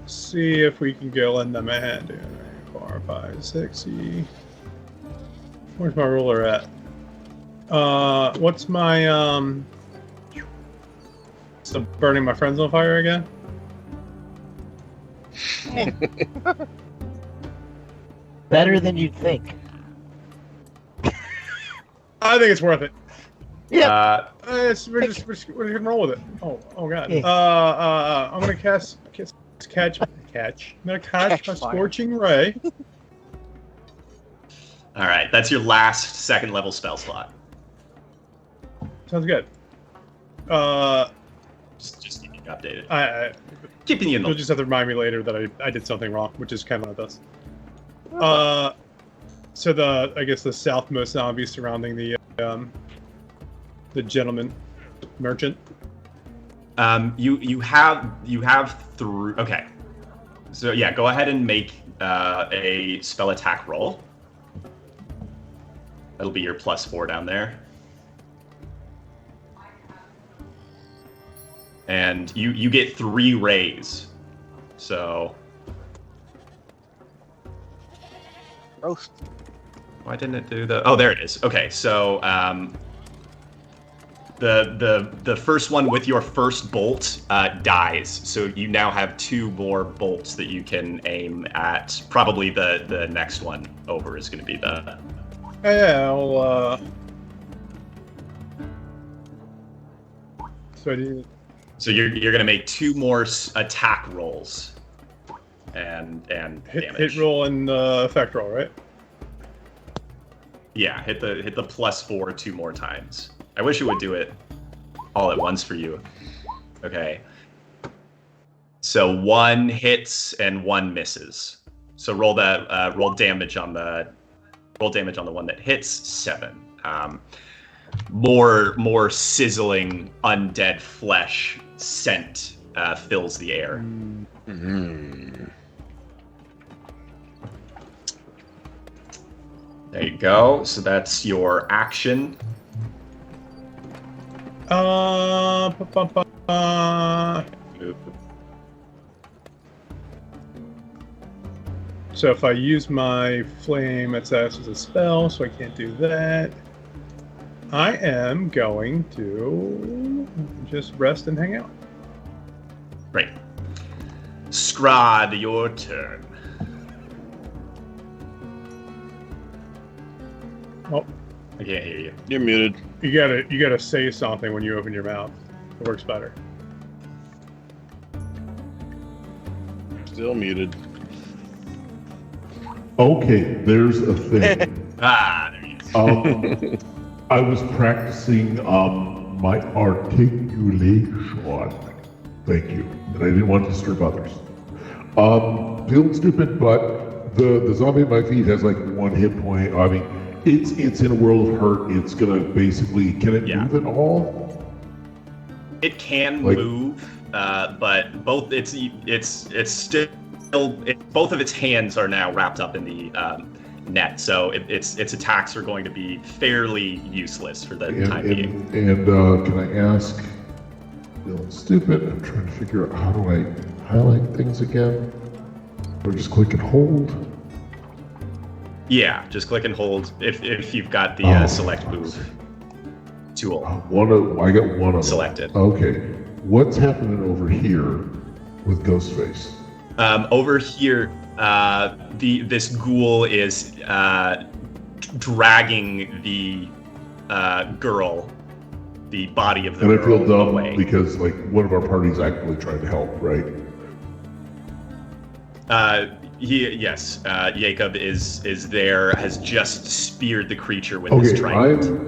see if we can go lend them a hand. 4, 5, 6. Where's my ruler at? What's my So burning my friends on fire again? Better than you'd think. I think it's worth it. Yeah. We're gonna roll with it. Oh god. Yeah. I'm gonna catch. I'm gonna catch a scorching ray. All right, that's your last 2nd level spell slot. Sounds good. Just keeping you updated. Keeping you in the. You'll just have to remind me later that I did something wrong, which is kind of like this. So I guess the southmost zombies surrounding the gentleman merchant. You have through. Okay. So yeah, go ahead and make a spell attack roll. That'll be your +4 down there. And you get 3 rays. So Roast. why didn't it do the? Oh, there it is. Okay, so the first one with your first bolt dies. So you now have 2 more bolts that you can aim at. Probably the next one over is going to be the. Yeah, I'll. So you're going to make 2 more attack rolls, and damage. Hit roll and effect roll, right? Yeah, hit the +4 2 more times. I wish it would do it all at once for you. Okay. So 1 hits and 1 misses. So roll damage on the one that hits. 7. More sizzling undead flesh scent fills the air. Mm-hmm. There you go. So that's your action. So if I use my flame, it's as a spell, so I can't do that. I am going to just rest and hang out. Great. Scrod, your turn. Oh, I can't hear you. You're muted. you gotta say something when you open your mouth. It works better. Still muted. Okay, there's a thing. There he is. I was practicing my articulation. Thank you. And I didn't want to disturb others. Feeling stupid, but the zombie at my feet has like 1 hit point. I mean, it's in a world of hurt. It's gonna basically, can it move at all? It can move, but both it's still both of its hands are now wrapped up in the net, so its attacks are going to be fairly useless for the time being. And can I ask? Feeling stupid. I'm trying to figure out how do I highlight things again. Or just click and hold. Yeah, just click and hold if you've got the select move tool. I got one of them. Selected. Okay. What's happening over here with Ghostface? Over here, this ghoul is dragging the girl, the body of the And girl, I feel dumb away. because like one of our parties actually tried to help, right? Jacob is there, has just speared the creature with his Okay, trident.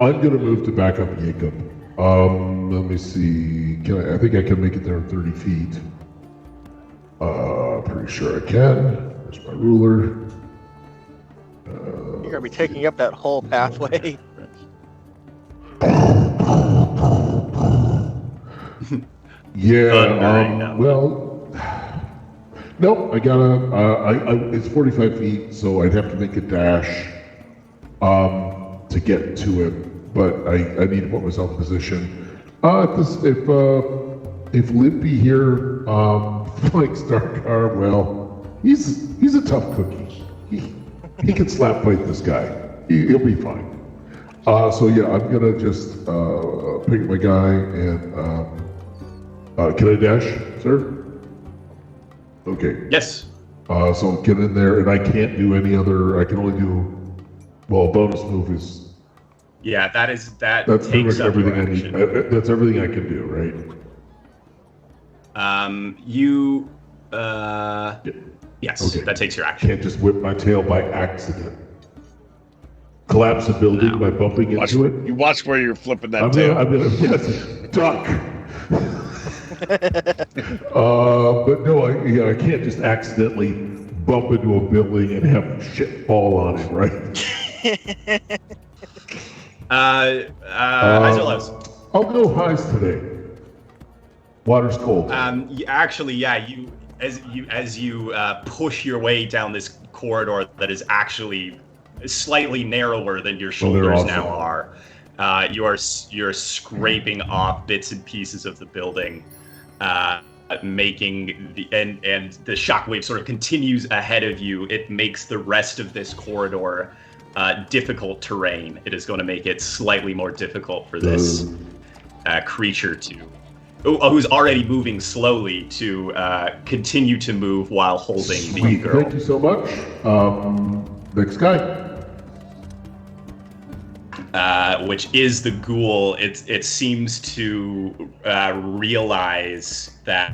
I'm gonna move to back up Jacob. Let me see. I think I can make it there in 30 feet. Pretty sure I can. There's my ruler. You're gonna be taking up that whole pathway. Yeah. Well, nope. I gotta. It's 45 feet, so I'd have to make a dash. To get to it, but I need to put myself in position. If Limpy here likes Darkar, well, he's a tough cookie. He can slap fight this guy. He'll be fine. So yeah, I'm gonna just pick my guy and can I dash, sir? Okay. Yes. So get in there, and I can't do any other. I can only do. Well, bonus move is. Yeah, that's pretty much takes up everything your I need. action. That's everything I can do, right? Yes, Okay. that takes your action. Can't just whip my tail by accident. Collapse a building by bumping into it. You watch where you're flipping that I'm tail. gonna yes, duck. But no, I can't just accidentally bump into a building and have shit fall on it, right? Isolos. I'll go highs today. Water's cold. Actually, yeah, as you push your way down this corridor that is actually slightly narrower than your shoulders awesome. now are, you're scraping off bits and pieces of the building, making and the shockwave sort of continues ahead of you. It makes the rest of this corridor difficult terrain. It is going to make it slightly more difficult for this creature who's already moving slowly to continue to move while holding the Sweet, girl. thank you so much. Next guy. Which is the ghoul. It seems to realize that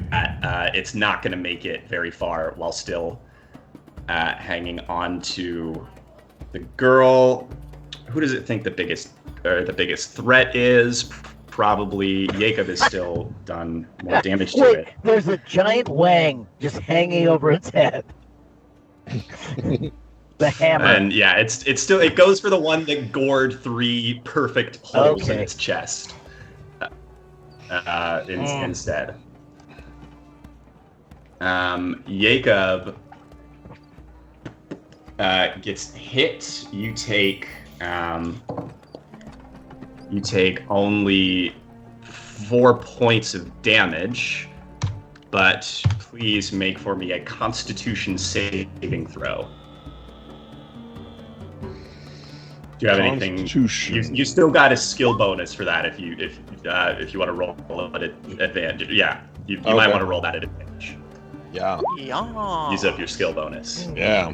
it's not going to make it very far while still hanging on to the girl. Who does it think the biggest threat is? Probably Jacob has still done more damage to it. There's a giant wang just hanging over its head. The hammer. And yeah, it goes for the one that gored 3 perfect holes in its chest. Instead. Jacob gets hit. You take only 4 points of damage, but please make for me a Constitution saving throw. Do you have anything? You still got a skill bonus for that if you want to roll at advantage. Yeah, you might want to roll that at advantage. Yeah. Use up your skill bonus. Yeah.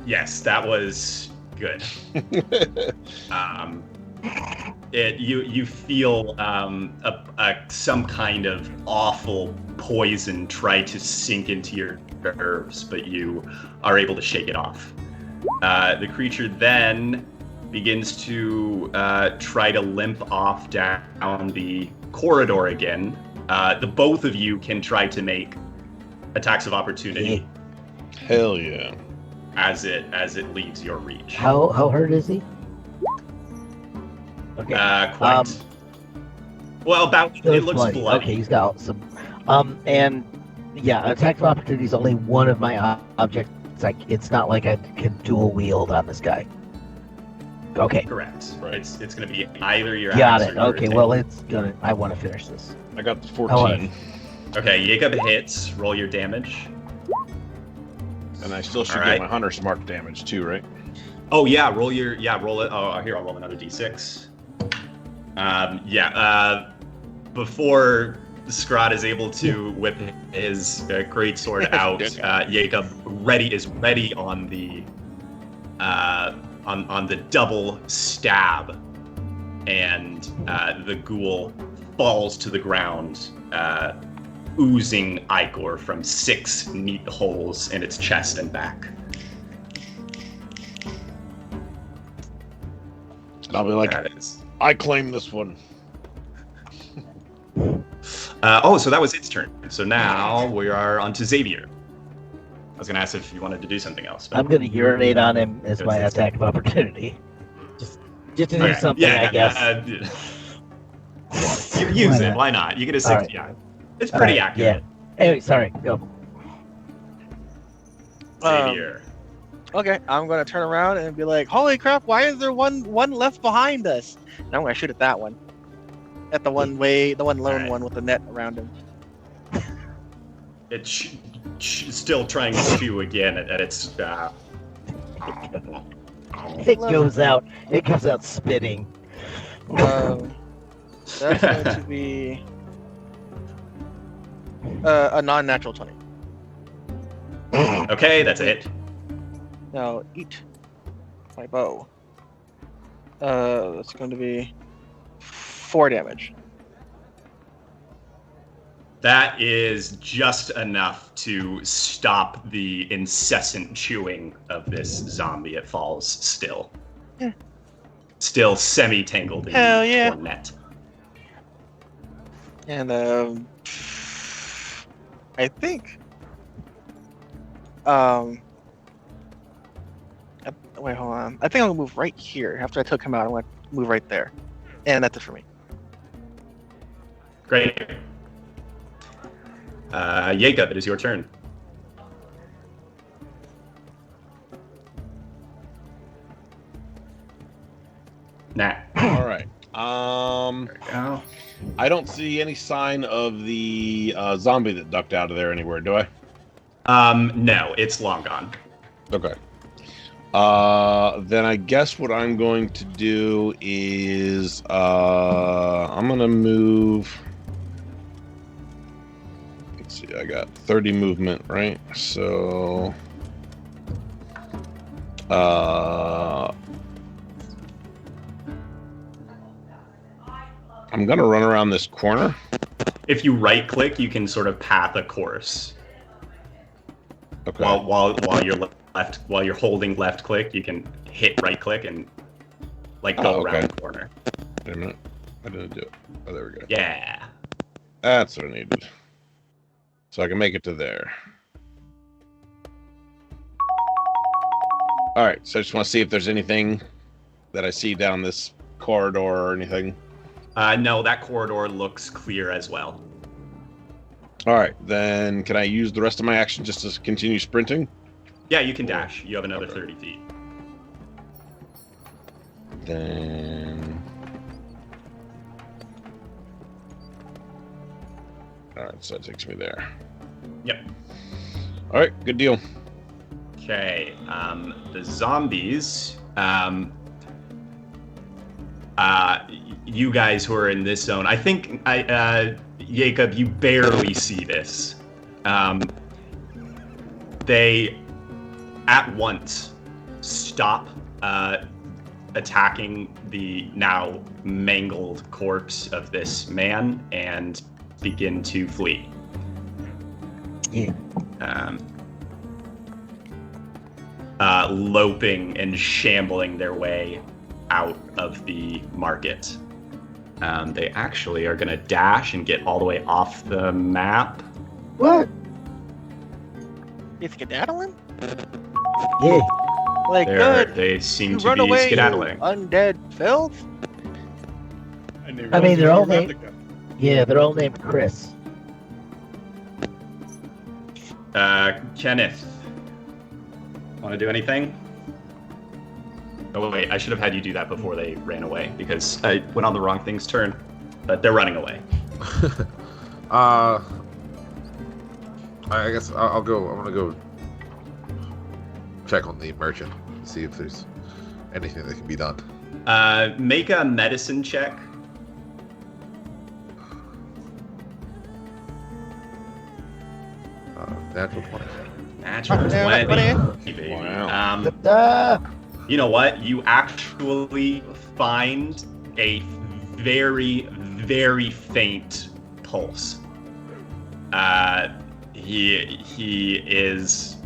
Yes, that was good. You feel some kind of awful poison try to sink into your nerves, but you are able to shake it off. The creature then begins to try to limp off down the corridor again. The both of you can try to make attacks of opportunity. Hell yeah. As it leaves your reach. How hurt is he? Okay. Quite. Well, it looks bloody. Okay, he's got some. And yeah, attack of opportunity is only one of my objects. It's not like I can dual wield on this guy. Okay. Correct. Right. It's going to be either your. Got it. Okay. Well, I want to finish this. I got the 14. Okay, Jacob hits. Roll your damage. And I still should get my Hunter's Mark damage too, right? Oh yeah, roll it. Oh, here, I'll roll another d6. Before Scrod is able to whip his greatsword out, Jacob is ready on the on the double stab, and the ghoul falls to the ground, oozing ichor from 6 neat holes in its chest and back. And I'll be like, I claim this one. So that was its turn. So now we are on to Xavier. I was going to ask if you wanted to do something else. I'm going to urinate on him as my attack of opportunity. Just to do something, I guess. You use it. Why not? You get a 6. Right. Yeah. It's pretty accurate. Yeah. Anyway, sorry. Go. Xavier. Okay, I'm going to turn around and be like, holy crap, why is there one left behind us? And I'm going to shoot at that one. At the one lone one with the net around him. It's still trying to chew again at its... It goes out spitting. That's going to be a non-natural 20. Okay, that's it. Now eat my bow. That's going to be 4 damage. That is just enough to stop the incessant chewing of this zombie. It falls still. Yeah. Still semi-tangled in the net. And I think wait, hold on. I think I'm gonna move right here. After I took him out, I'm gonna move right there. And that's it for me. Great. Jacob, it is your turn. Nat. All right. There we go. I don't see any sign of the zombie that ducked out of there anywhere, do I? No, it's long gone. Okay. Then I guess what I'm going to do is I'm gonna move. Let's see, I got 30 movement, right? So I'm gonna run around this corner. If you right click, you can sort of path a course. Okay. While you're holding left click, you can hit right click and go around the corner. Wait a minute. I didn't do it. Oh, there we go. Yeah. That's what I needed. So I can make it to there. All right. So I just want to see if there's anything that I see down this corridor or anything. No, that corridor looks clear as well. All right. Then can I use the rest of my action just to continue sprinting? Yeah, you can dash. You have another 30 feet. Then... All right. So that takes me there. Yep. All right. Good deal. Okay. The zombies... you guys who are in this zone, I think, Jacob, you barely see this. They at once stop attacking the now mangled corpse of this man and begin to flee. Yeah. Loping and shambling their way out of the market. They actually are going to dash and get all the way off the map. What? You skedaddling? Yeah. Like, good. They seem You to run be away, you skedaddling. undead filth? I mean, they're all named. Yeah, they're all named Chris. Kenneth, want to do anything? Oh wait, I should have had you do that before they ran away because I went on the wrong thing's turn. But they're running away. I guess I'll go. I'm gonna go check on the merchant, see if there's anything that can be done. Make a medicine check. Natural 20. Natural 20. Baby. Wow. You know what? You actually find a very, very faint pulse. He is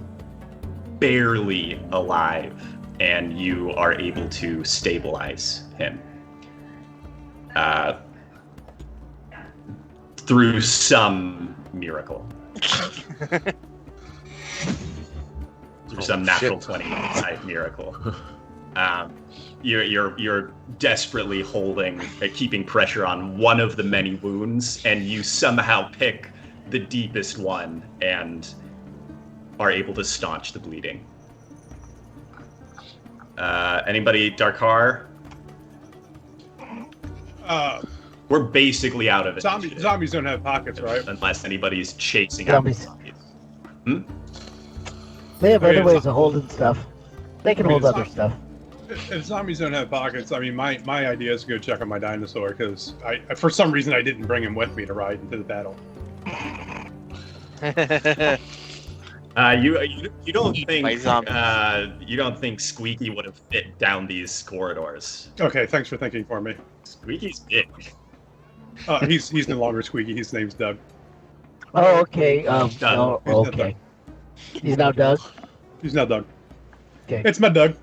barely alive, and you are able to stabilize him through some miracle. Through some natural 20 type miracle. You're desperately keeping pressure on one of the many wounds, and you somehow pick the deepest one and are able to staunch the bleeding. Anybody, Darkar? We're basically out of it. Zombies don't have pockets, right? Unless anybody's chasing Zombies. out zombies. They have Okay, other ways of holding stuff. They can hold other stuff. If zombies don't have pockets, I mean, my idea is to go check on my dinosaur because for some reason I didn't bring him with me to ride into the battle. You don't Eaten by think zombies. you don't think Squeaky would have fit down these corridors? Okay, thanks for thinking for me. Squeaky's big. He's no longer Squeaky. His name's Doug. Oh, okay. Doug. Oh, He's not okay. He's now Doug. He's not Doug. Okay. It's my Doug.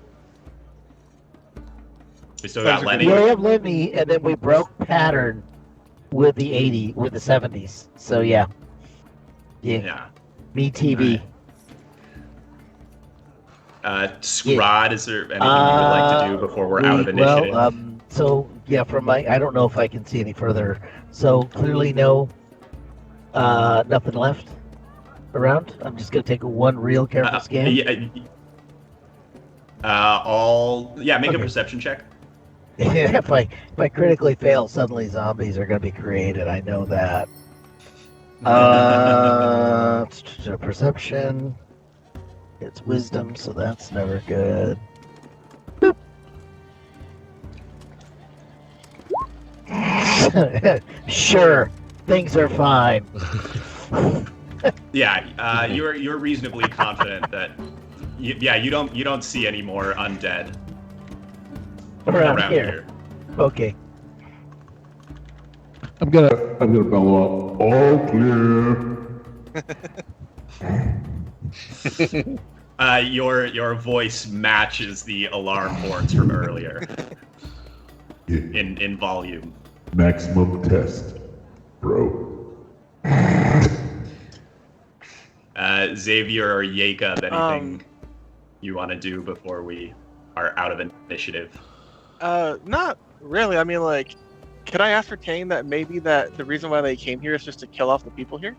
We still got Lenny. We have Lenny, and then we broke pattern with the 70s. So yeah. Yeah. Me TV. Scrod, is there anything you would like to do before we're out of initiative? Well, so yeah, from my, I don't know if I can see any further. So clearly no Nothing left around. I'm just gonna take one real careful scan. Make a Okay. perception check. if I critically fail, suddenly zombies are gonna be created. I know that. Perception. It's wisdom, so that's never good. Boop. Sure, things are fine. You're reasonably confident that you don't see any more undead Around here. Okay. I'm gonna bellow up. All clear. Your voice matches the alarm horns from earlier Yeah. in volume. Maximum test, bro. Xavier or Yeka, anything you want to do before we are out of initiative? Not really. I mean, like, could I ascertain that maybe that the reason why they came here is just to kill off the people here?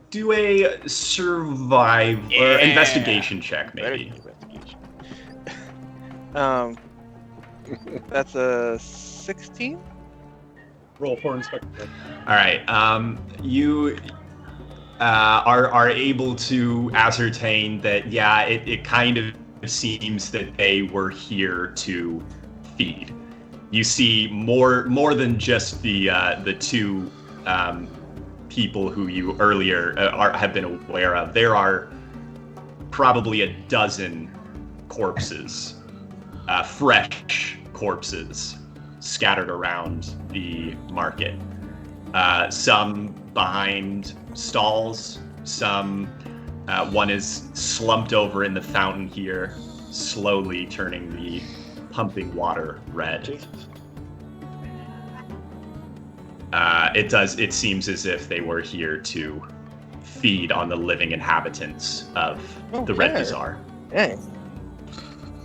Do a survive or investigation check, maybe. Investigation. That's a 16. Roll for inspector. All right. You are able to ascertain that it kind of seems that they were here to feed. You see more than just the two people who you earlier have been aware of. There are probably a dozen corpses, fresh corpses, scattered around the market. Some behind stalls, some one is slumped over in the fountain here, slowly turning the pumping water red. Jesus. It seems as if they were here to feed on the living inhabitants of the Red Okay. Bazaar. Dang.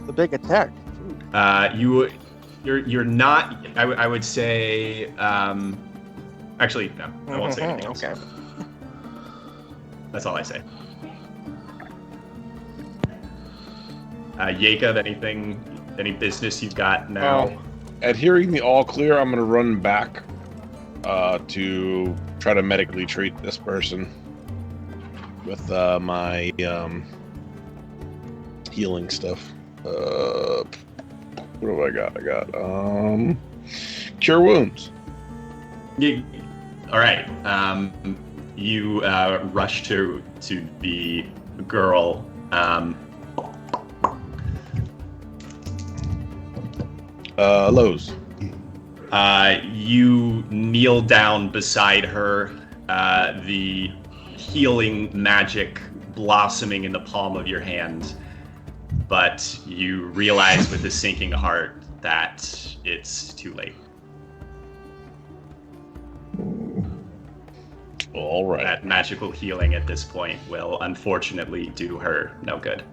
The big attack. You're not. I would say. Actually, no. I won't say anything else. Okay. That's all I say. Yeka, any business you've got now? At hearing the all clear, I'm gonna run back to try to medically treat this person with my healing stuff. What have I got? I got cure wounds. All right. You rush to the girl. Lowe's. You kneel down beside her, the healing magic blossoming in the palm of your hand, but you realize with a sinking heart that it's too late. All right. That magical healing at this point will unfortunately do her no good.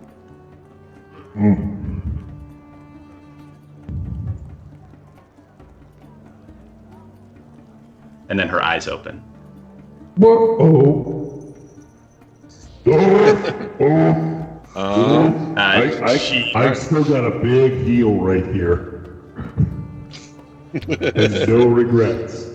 And then her eyes open. What? Oh. I still got a big heel right here. And no regrets.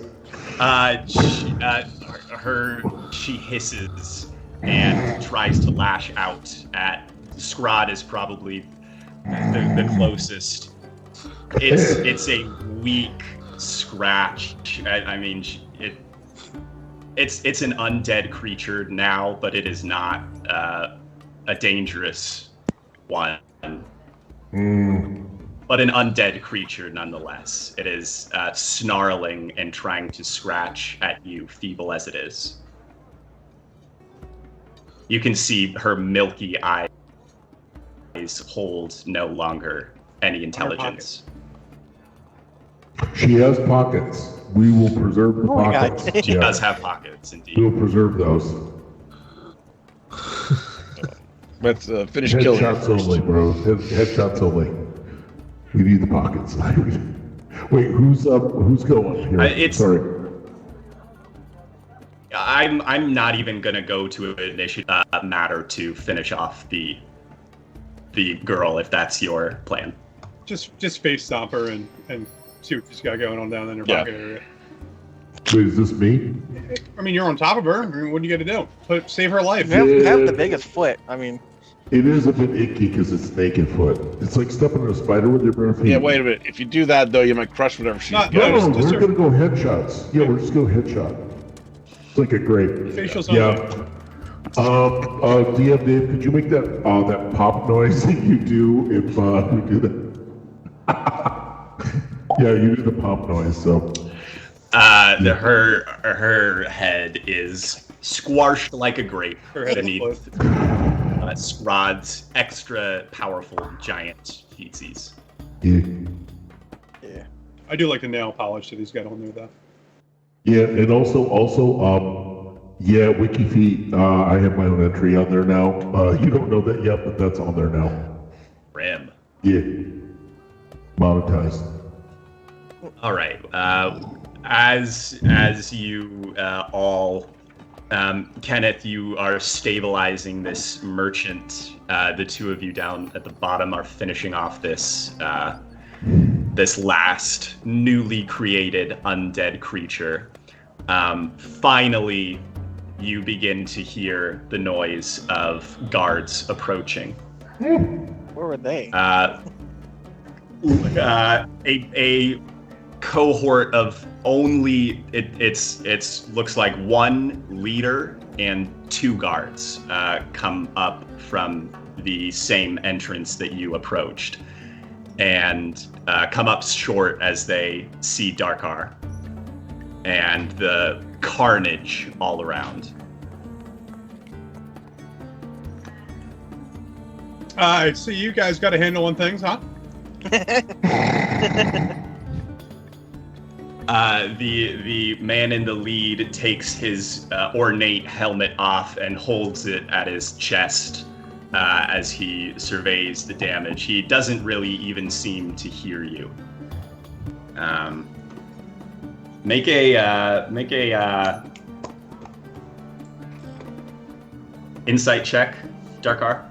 She hisses and tries to lash out at Scrod is probably the closest. It's a weak scratch. I mean, it's an undead creature now, but it is not a dangerous one. But an undead creature nonetheless. It is snarling and trying to scratch at you, feeble as it is. You can see her milky eyes hold no longer any intelligence. She has pockets. We will preserve the my God. pockets. She does have pockets, indeed. We'll preserve those. Let's finish killing her Headshots first. only, bro. Headshots only. We need the pockets. Wait, who's going here? Sorry. I'm not even gonna go to an initiative matter to finish off the girl if that's your plan. Just face stomp her and see what she's got going on down in her pocket area. Wait, is this me? I mean, you're on top of her. I mean, what do you got to do? Save her life. You have the biggest foot. I mean, It is a bit icky because it's naked foot. It's like stepping on a spider with your bare feet. Yeah, wait a minute. If you do that, though, you might crush whatever she's got. No, we're going to go headshots. Yeah, we're just going to headshot. It's like a grape. Facial Yeah. DM Dave, could you make that that pop noise that you do if we do that? Yeah, you do the pop noise, so. Her head is squashed like a grape beneath Scrod's extra powerful giant feces. Yeah. I do like the nail polish that he's got on there, though. Yeah, and also, yeah, WikiFeet, I have my own entry on there now. You don't know that yet, but that's on there now. Rim. Yeah. Monetized. All right. As you all, Kenneth, you are stabilizing this merchant. The two of you down at the bottom are finishing off this this last newly created undead creature. Finally, you begin to hear the noise of guards approaching. where were they? A cohort of only it's looks like one leader and two guards come up from the same entrance that you approached, and come up short as they see Darkar and the carnage all around. I see you guys got a handle on things, huh? The man in the lead takes his ornate helmet off and holds it at his chest as he surveys the damage. He doesn't really even seem to hear you. Make a insight check, Darkar.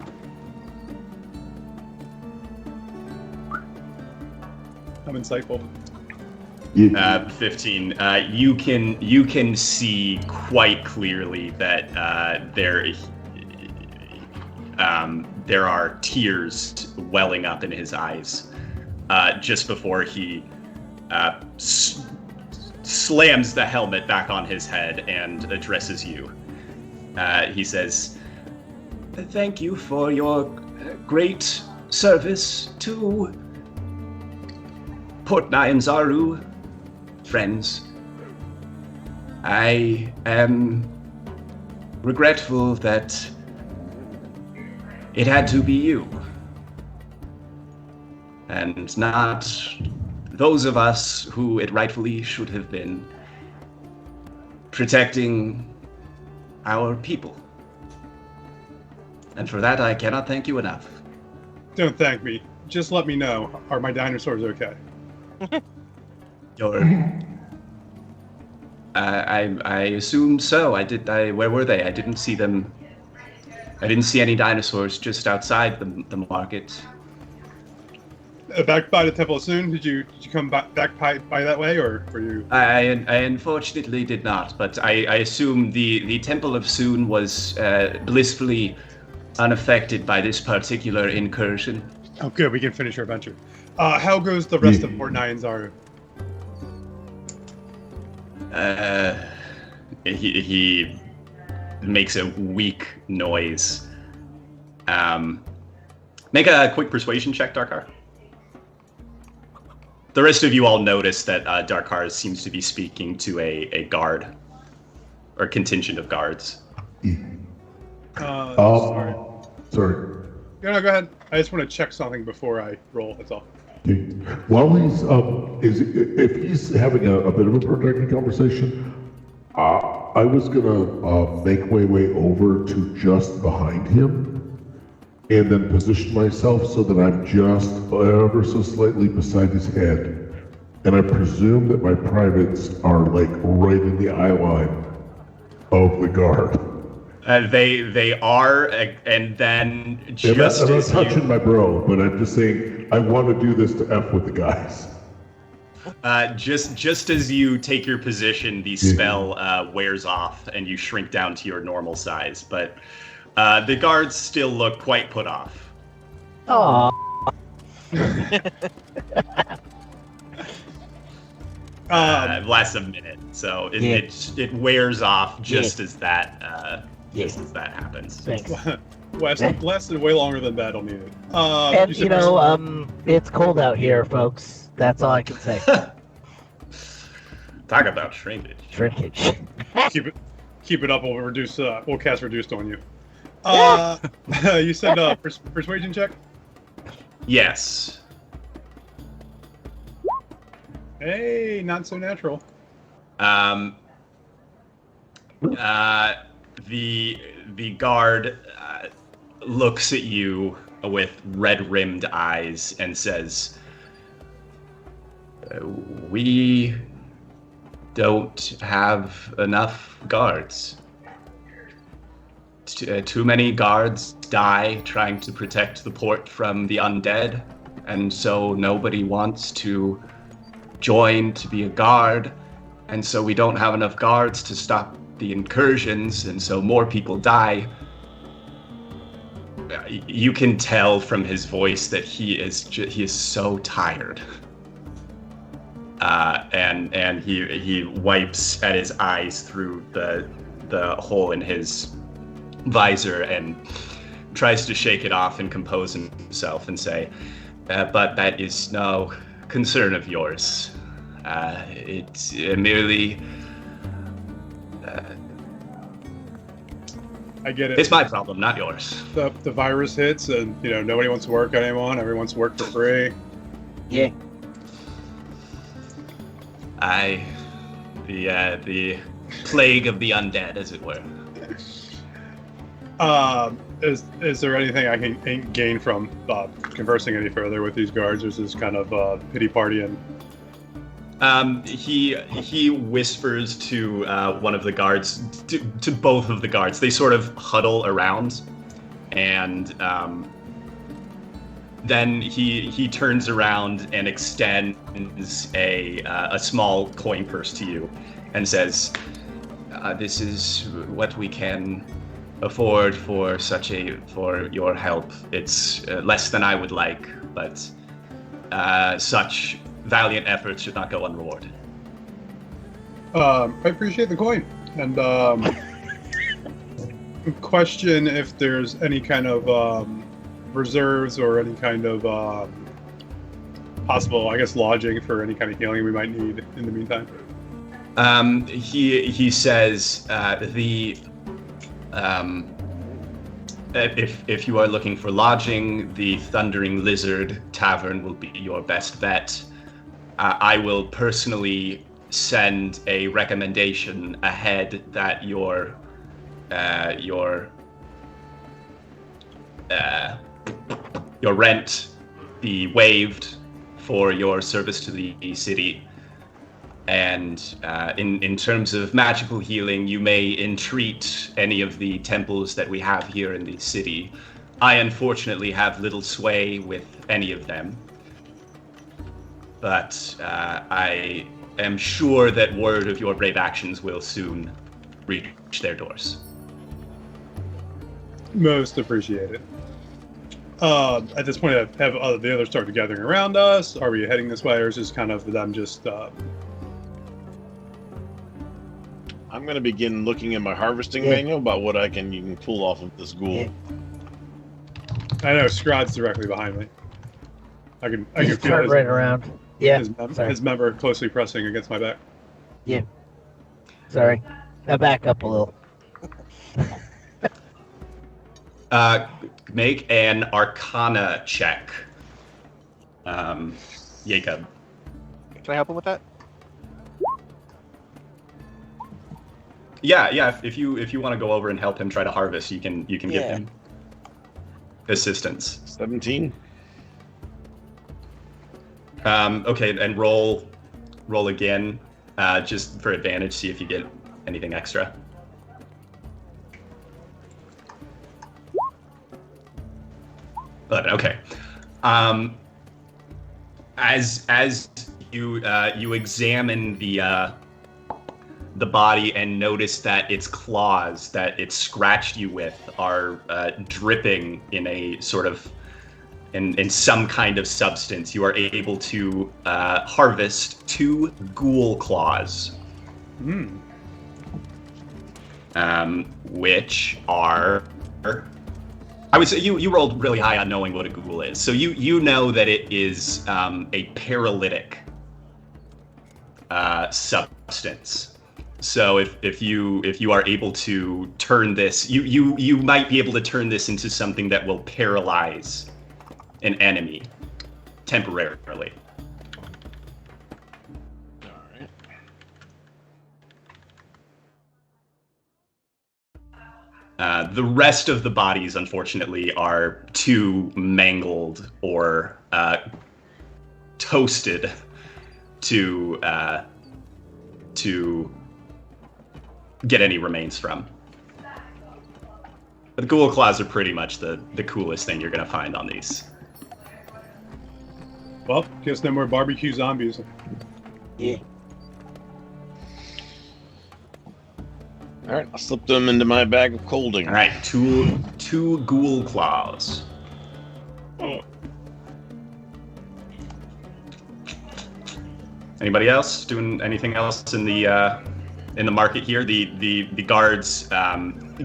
I'm insightful. 15. You can see quite clearly that there are tears welling up in his eyes just before he slams the helmet back on his head and addresses you. He says, "Thank you for your great service to Port Nyanzaru, friends. I am regretful that it had to be you, and not those of us who it rightfully should have been, protecting our people. And for that, I cannot thank you enough." Don't thank me. Just let me know. Are my dinosaurs okay? I assume so. Where were they? I didn't see them. I didn't see any dinosaurs just outside the market. Back by the Temple of Soon? Did you come back by that way, or were you? I unfortunately did not, but I assume the Temple of Soon was blissfully unaffected by this particular incursion. Oh, good. We can finish our adventure. How goes the rest of Port Nyanzaru? He makes a weak noise. Make a quick persuasion check, Darkar. The rest of you all notice that Darkar seems to be speaking to a guard, or contingent of guards. Sorry. Sorry. No, go ahead. I just want to check something before I roll, that's all. Okay. While he's if he's having a bit of a protecting conversation, I was gonna make my way over to just behind him, and then position myself so that I'm just ever so slightly beside his head, and I presume that my privates are like right in the eye line of the guard. They are, and then And just I'm not as touching you, my bro, but I'm just saying I want to do this to F with the guys. just as you take your position, the spell wears off, and you shrink down to your normal size. But the guards still look quite put off. Aw. Lasts a minute, so it wears off just as that happens. Thanks. Lasted way longer than battle needed. And it's cold out here, folks. That's all I can say. Talk about shrinkage. Shrinkage. keep it up. We'll cast reduced on you. You said persuasion check. Yes. Hey, not so natural. The guard looks at you with red-rimmed eyes and says, "We don't have enough guards. Too many guards die trying to protect the port from the undead, and so nobody wants to join to be a guard, and so we don't have enough guards to stop the incursions, and so more people die." You can tell from his voice that he is so tired, and he wipes at his eyes through the hole in his visor and tries to shake it off and compose himself and say, "But that is no concern of yours. It's merely." I get it. It's my problem, not yours. The virus hits, and nobody wants to work on anyone. Everyone wants to work for free. Yeah. The plague of the undead, as it were. Is there anything I can gain from conversing any further with these guards, or is this kind of pity party? And he whispers to one of the guards, to both of the guards. They sort of huddle around, and then he turns around and extends a small coin purse to you, and says, "This is what we can afford for your help. It's less than I would like, but such valiant efforts should not go unrewarded." I appreciate the coin. And question if there's any kind of reserves or any kind of possible, I guess, lodging for any kind of healing we might need in the meantime. He says if you are looking for lodging, the Thundering Lizard Tavern will be your best bet. I will personally send a recommendation ahead that your rent be waived for your service to the city. And in terms of magical healing, you may entreat any of the temples that we have here in the city. I unfortunately have little sway with any of them, but I am sure that word of your brave actions will soon reach their doors. Most appreciated. At this point, have the others started gathering around us? Are we heading this way, or is this kind of them just... I'm going to begin looking in my harvesting manual about what you can pull off of this ghoul. I know Scrod's directly behind me. I can He's feel turned right around. Yeah. his member closely pressing against my back. Yeah. Sorry. Now back up a little. Make an Arcana check. Jacob. Can I help him with that? Yeah. If you want to go over and help him try to harvest, you can give him assistance. 17. Okay, and roll roll again, just for advantage. See if you get anything extra. But okay. As you examine the body and notice that its claws that it scratched you with are dripping in a sort of in some kind of substance, you are able to harvest 2 ghoul claws. Which are, I would say you rolled really high on knowing what a ghoul is. So you know that it is a paralytic substance. So if you are able to turn this, you might be able to turn this into something that will paralyze an enemy temporarily. The rest of the bodies, unfortunately, are too mangled or toasted to get any remains from. But the ghoul claws are pretty much the coolest thing you're going to find on these. Well, guess no more barbecue zombies. Yeah. All right, I'll slip them into my bag of colding. All right, two ghoul claws. Anybody else doing anything else in the market here? The guards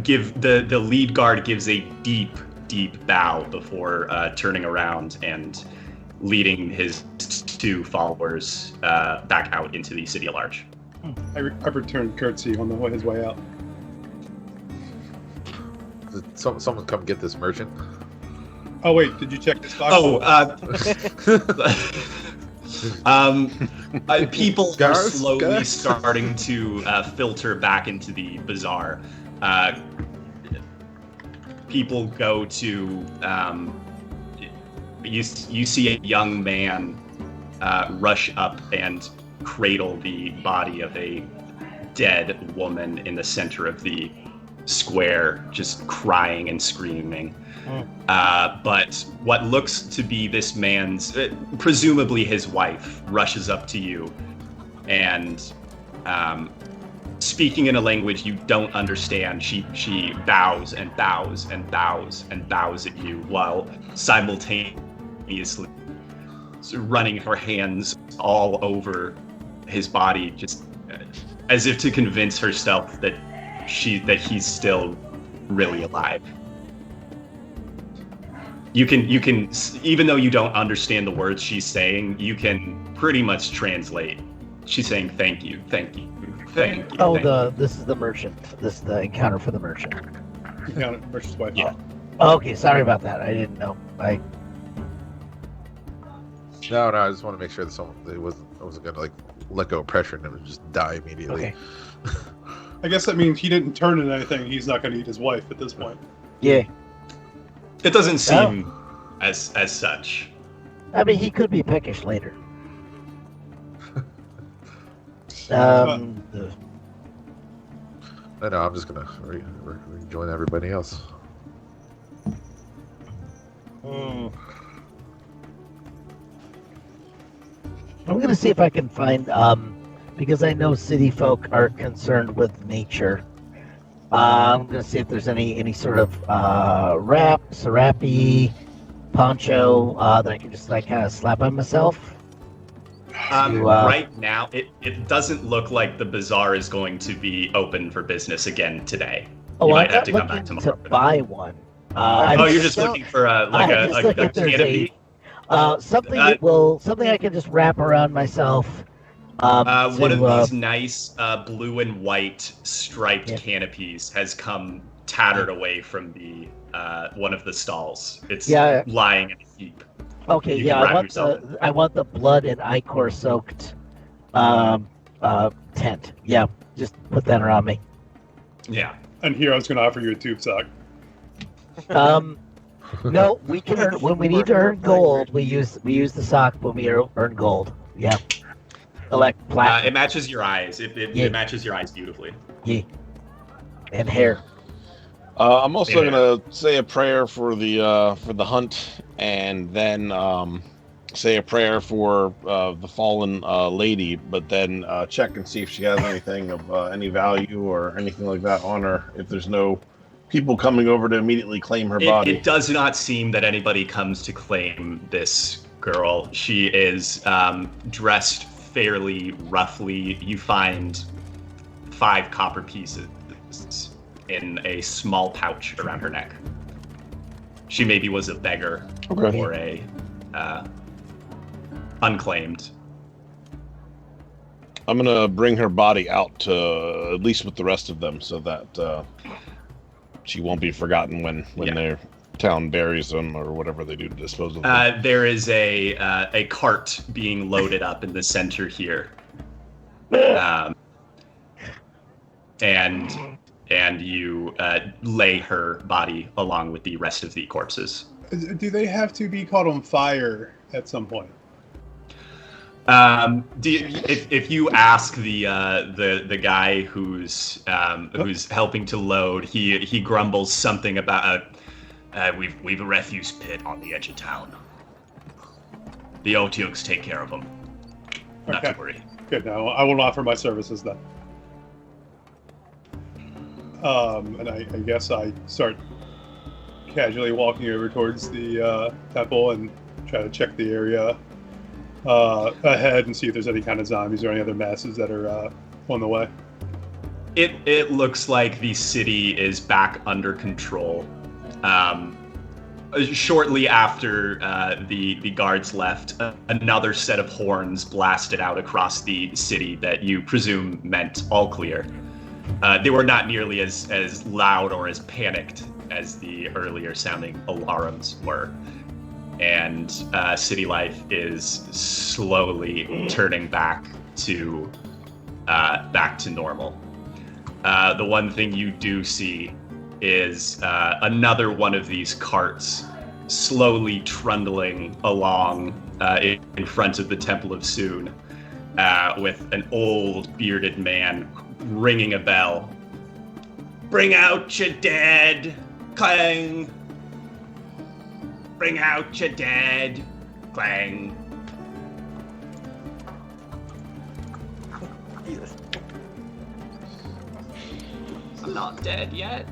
give the lead guard gives a deep bow before turning around and leading his 2 followers back out into the city at large. I returned courtesy on his way out. Did someone come get this merchant? Oh wait, did you check the stock? People are Guards? slowly starting to filter back into the bazaar. People go to. You see a young man rush up and cradle the body of a dead woman in the center of the square, just crying and screaming. But what looks to be this man's, presumably his wife, rushes up to you and speaking in a language you don't understand, she bows and bows and bows and bows at you while simultaneously running her hands all over his body, just as if to convince herself that he's still really alive. You can even though you don't understand the words she's saying, you can pretty much translate. She's saying thank you, thank you, thank you. Oh, thank you. this is the merchant. This is the encounter for the merchant. Yeah, merchant's wife. Yeah. Okay, sorry about that. I didn't know. No, I just want to make sure that I wasn't gonna like let go of pressure and it would just die immediately. Okay. I guess that means he didn't turn into anything. He's not going to eat his wife at this point. Yeah. It doesn't seem as such. I mean, he could be peckish later. I know. I'm just gonna rejoin everybody else. I'm gonna see if I can find because I know city folk are concerned with nature. I'm gonna see if there's any sort of wrap, serape, poncho that I can just like kind of slap on myself. Right now, it doesn't look like the bazaar is going to be open for business again today. Oh, You I'm might have not to come back looking tomorrow. to buy one. You're just looking for a canopy? Something something I can just wrap around myself. One of these nice blue and white striped canopies has come tattered away from the one of the stalls. It's lying in a heap. Okay, You can wrap yourself in. I want the blood and ichor soaked tent. Yeah, just put that around me. Yeah. And here I was going to offer you a tube sock. No, we can earn when we need to earn gold. We use the sock when we earn gold. Yeah. platinum. It matches your eyes. It matches your eyes beautifully. Yeah. And hair. I'm also Yeah. gonna say a prayer for the hunt, and then say a prayer for the fallen lady, but then check and see if she has anything of any value or anything like that on her. If there's no people coming over to immediately claim her body. It does not seem that anybody comes to claim this girl. She is dressed fairly roughly. You find 5 copper pieces in a small pouch around her neck. She maybe was a beggar or a unclaimed. I'm gonna bring her body out to at least with the rest of them, so that she won't be forgotten when their town buries them or whatever they do to dispose of them. There is a cart being loaded up in the center here, and you lay her body along with the rest of the corpses. Do they have to be caught on fire at some point? If you ask the guy who's helping to load, he grumbles something about we've a refuse pit on the edge of town. The Otyuks take care of them. Not to worry. Good. Now I will offer my services then. And I guess I start casually walking over towards the temple and try to check the area ahead and see if there's any kind of zombies or any other masses that are on the way. It looks like the city is back under control. Shortly after the guards left, another set of horns blasted out across the city that you presume meant all clear. They were not nearly as loud or as panicked as the earlier sounding alarms were. And city life is slowly turning back to normal. The one thing you do see is another one of these carts slowly trundling along in front of the Temple of Soon, with an old bearded man ringing a bell. Bring out your dead, clang. Bring out your dead, clang. Jesus. I'm not dead yet.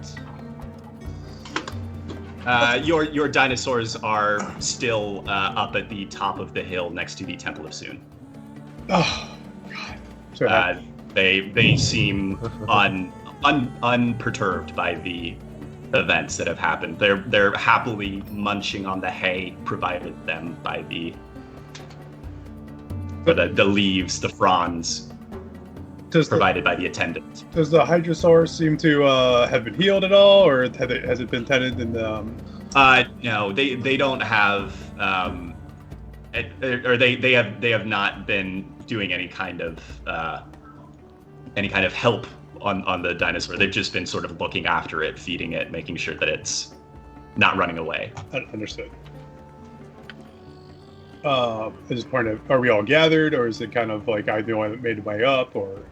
Your dinosaurs are still up at the top of the hill next to the Temple of Soon. Oh, God. So They seem unperturbed by the events that have happened. They're happily munching on the hay provided them by the leaves, the fronds provided by the attendant. Does the Hydrosaurus seem to have been healed at all, or has it been tended in the? No, they don't have, or they have not been doing any kind of help on the dinosaur. They've just been sort of looking after it, feeding it, making sure that it's not running away. Understood. At this point, are we all gathered, or is it kind of like I know I made my way up, or?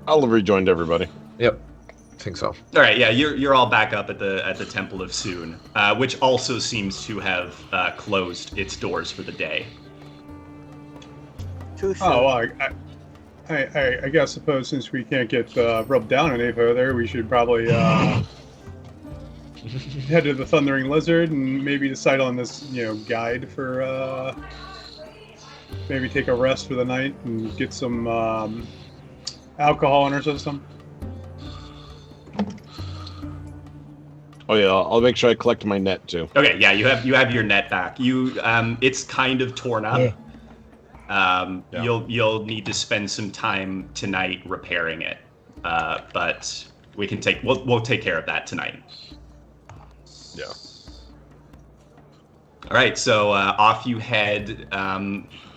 I'll have rejoined everybody. Yep, I think so. All right, yeah, you're all back up at the Temple of Soon, which also seems to have closed its doors for the day. Too soon. Oh, well, I guess suppose since we can't get rubbed down any further, we should probably head to the Thundering Lizard and maybe decide on this, guide for maybe take a rest for the night and get some alcohol in our system. Oh yeah, I'll make sure I collect my net too. Okay, yeah, you have your net back. It's kind of torn up. Yeah. You'll need to spend some time tonight repairing it, but we'll take care of that tonight. Yeah. All right, so off you head,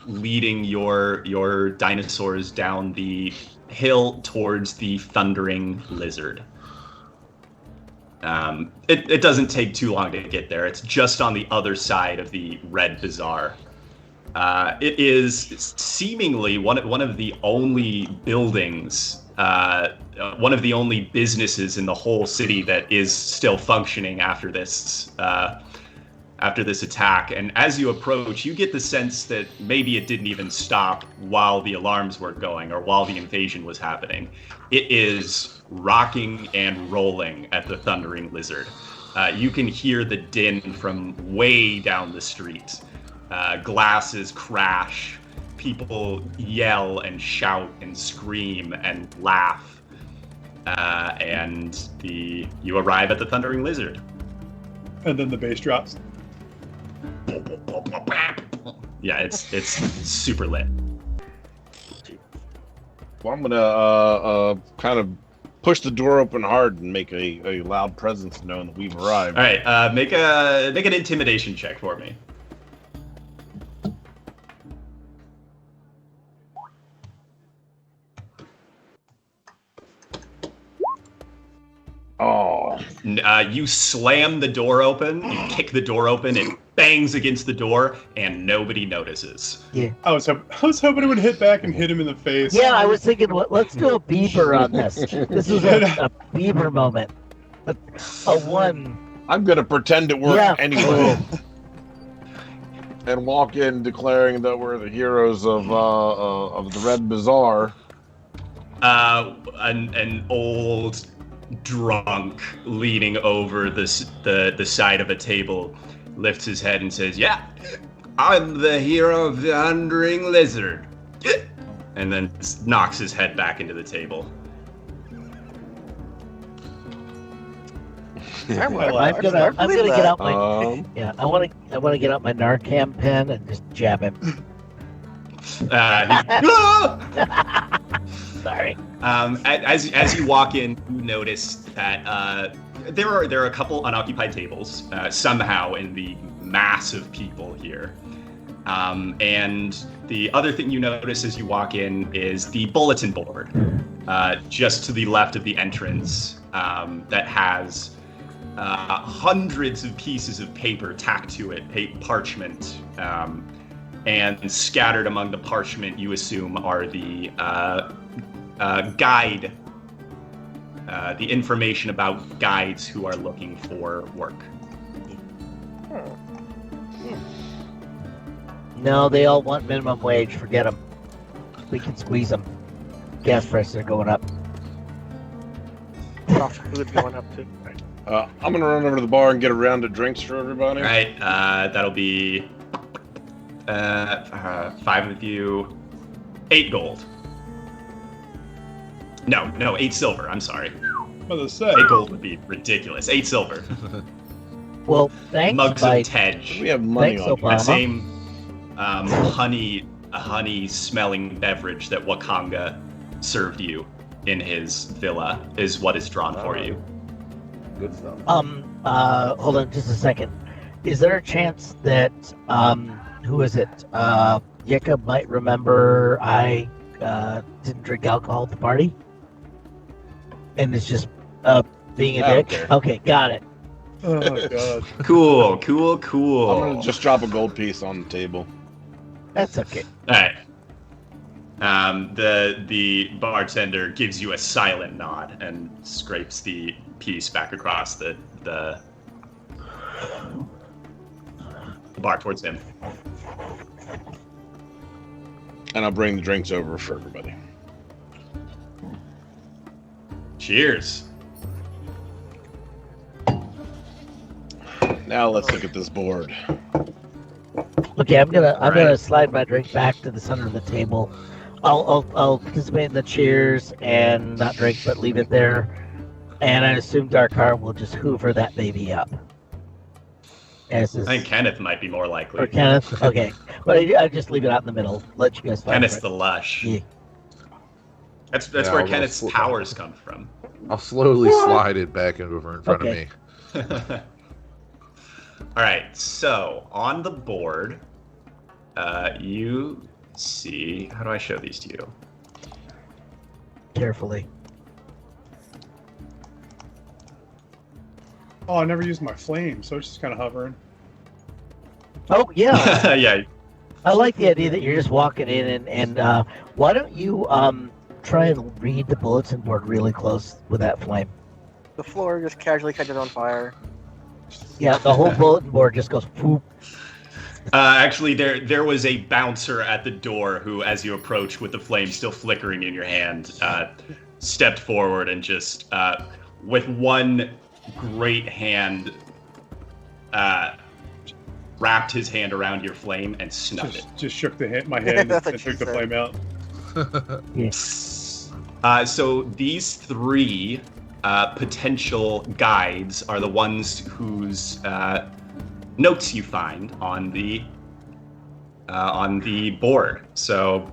leading your dinosaurs down the hill towards the Thundering Lizard. It doesn't take too long to get there. It's just on the other side of the Red Bazaar. It is seemingly one of the only buildings, one of the only businesses in the whole city that is still functioning after this attack. And as you approach, you get the sense that maybe it didn't even stop while the alarms were going or while the invasion was happening. It is rocking and rolling at the Thundering Lizard. You can hear the din from way down the street. Glasses crash, people yell and shout and scream and laugh, and you arrive at the Thundering Lizard. And then the bass drops. Yeah, it's super lit. Well, I'm gonna kind of push the door open hard and make a loud presence known that we've arrived. All right, make an intimidation check for me. Oh. You slam the door open, you kick the door open, it bangs against the door, and nobody notices. Yeah. I was hoping it would hit back and hit him in the face. Yeah, I was thinking, let's do a Bieber on this. This is a Bieber moment. A one. I'm gonna pretend it worked Yeah. anyway. And walk in declaring that we're the heroes of the Red Bazaar. An old drunk leaning over the side of a table lifts his head and says, "Yeah, I'm the hero of the Thundering Lizard," and then knocks his head back into the table. I'm gonna get out my Um, I want to get out my Narcan pen and just jab him. Sorry. As you walk in, you notice that there are a couple unoccupied tables somehow in the mass of people here. And the other thing you notice as you walk in is the bulletin board just to the left of the entrance that has hundreds of pieces of paper tacked to it, parchment, and scattered among the parchment you assume are the guide, the information about guides who are looking for work. No, they all want minimum wage. Forget them. We can squeeze them. Gas prices are going up. Cost of food going up too. I'm gonna run over to the bar and get a round of drinks for everybody. All right, that'll be 5 of you, 8 gold. No, 8 silver. I'm sorry. What to say? 8 gold would be ridiculous. 8 silver. Well, thanks, Mugs Mike. of Tej. We have money Thanks, on Obama. That same honey-smelling beverage that Wakanga served you in his villa is what is drawn for you. Good stuff. Hold on just a second. Is there a chance that, who is it? Yeka might remember I didn't drink alcohol at the party? And it's just being a I don't dick? care. Okay, got it. Oh my god. Cool. I'm gonna just drop a gold piece on the table. That's okay. All right. The bartender gives you a silent nod and scrapes the piece back across the bar towards him. And I'll bring the drinks over for everybody. Cheers. Now let's look at this board. Okay, I'm gonna Right. slide my drink back to the center of the table. I'll participate in the cheers and not drink, but leave it there. And I assume Darkar will just hoover that baby up. As is, I think Kenneth might be more likely. or Kenneth. Okay, but I just leave it out in the middle. Let you guys find Kenneth's it. the lush. Yeah. That's Yeah, where I'll Kenneth's flip- powers come from. I'll slowly slide it back over in front Okay. of me. All right, so on the board, you see. How do I show these to you? Carefully. Oh, I never used my flame, so it's just kind of hovering. Oh yeah. Yeah, I like the idea that you're just walking in and why don't you try and read the bulletin board really close with that flame? The floor just casually catches on fire. Yeah, the whole bulletin board just goes whoop. Actually, there was a bouncer at the door who, as you approached with the flame still flickering in your hand, stepped forward and just, with one great hand, wrapped his hand around your flame and snuffed it. Just shook my hand That's and what took she the said. flame out. So these three potential guides are the ones whose notes you find on the board. So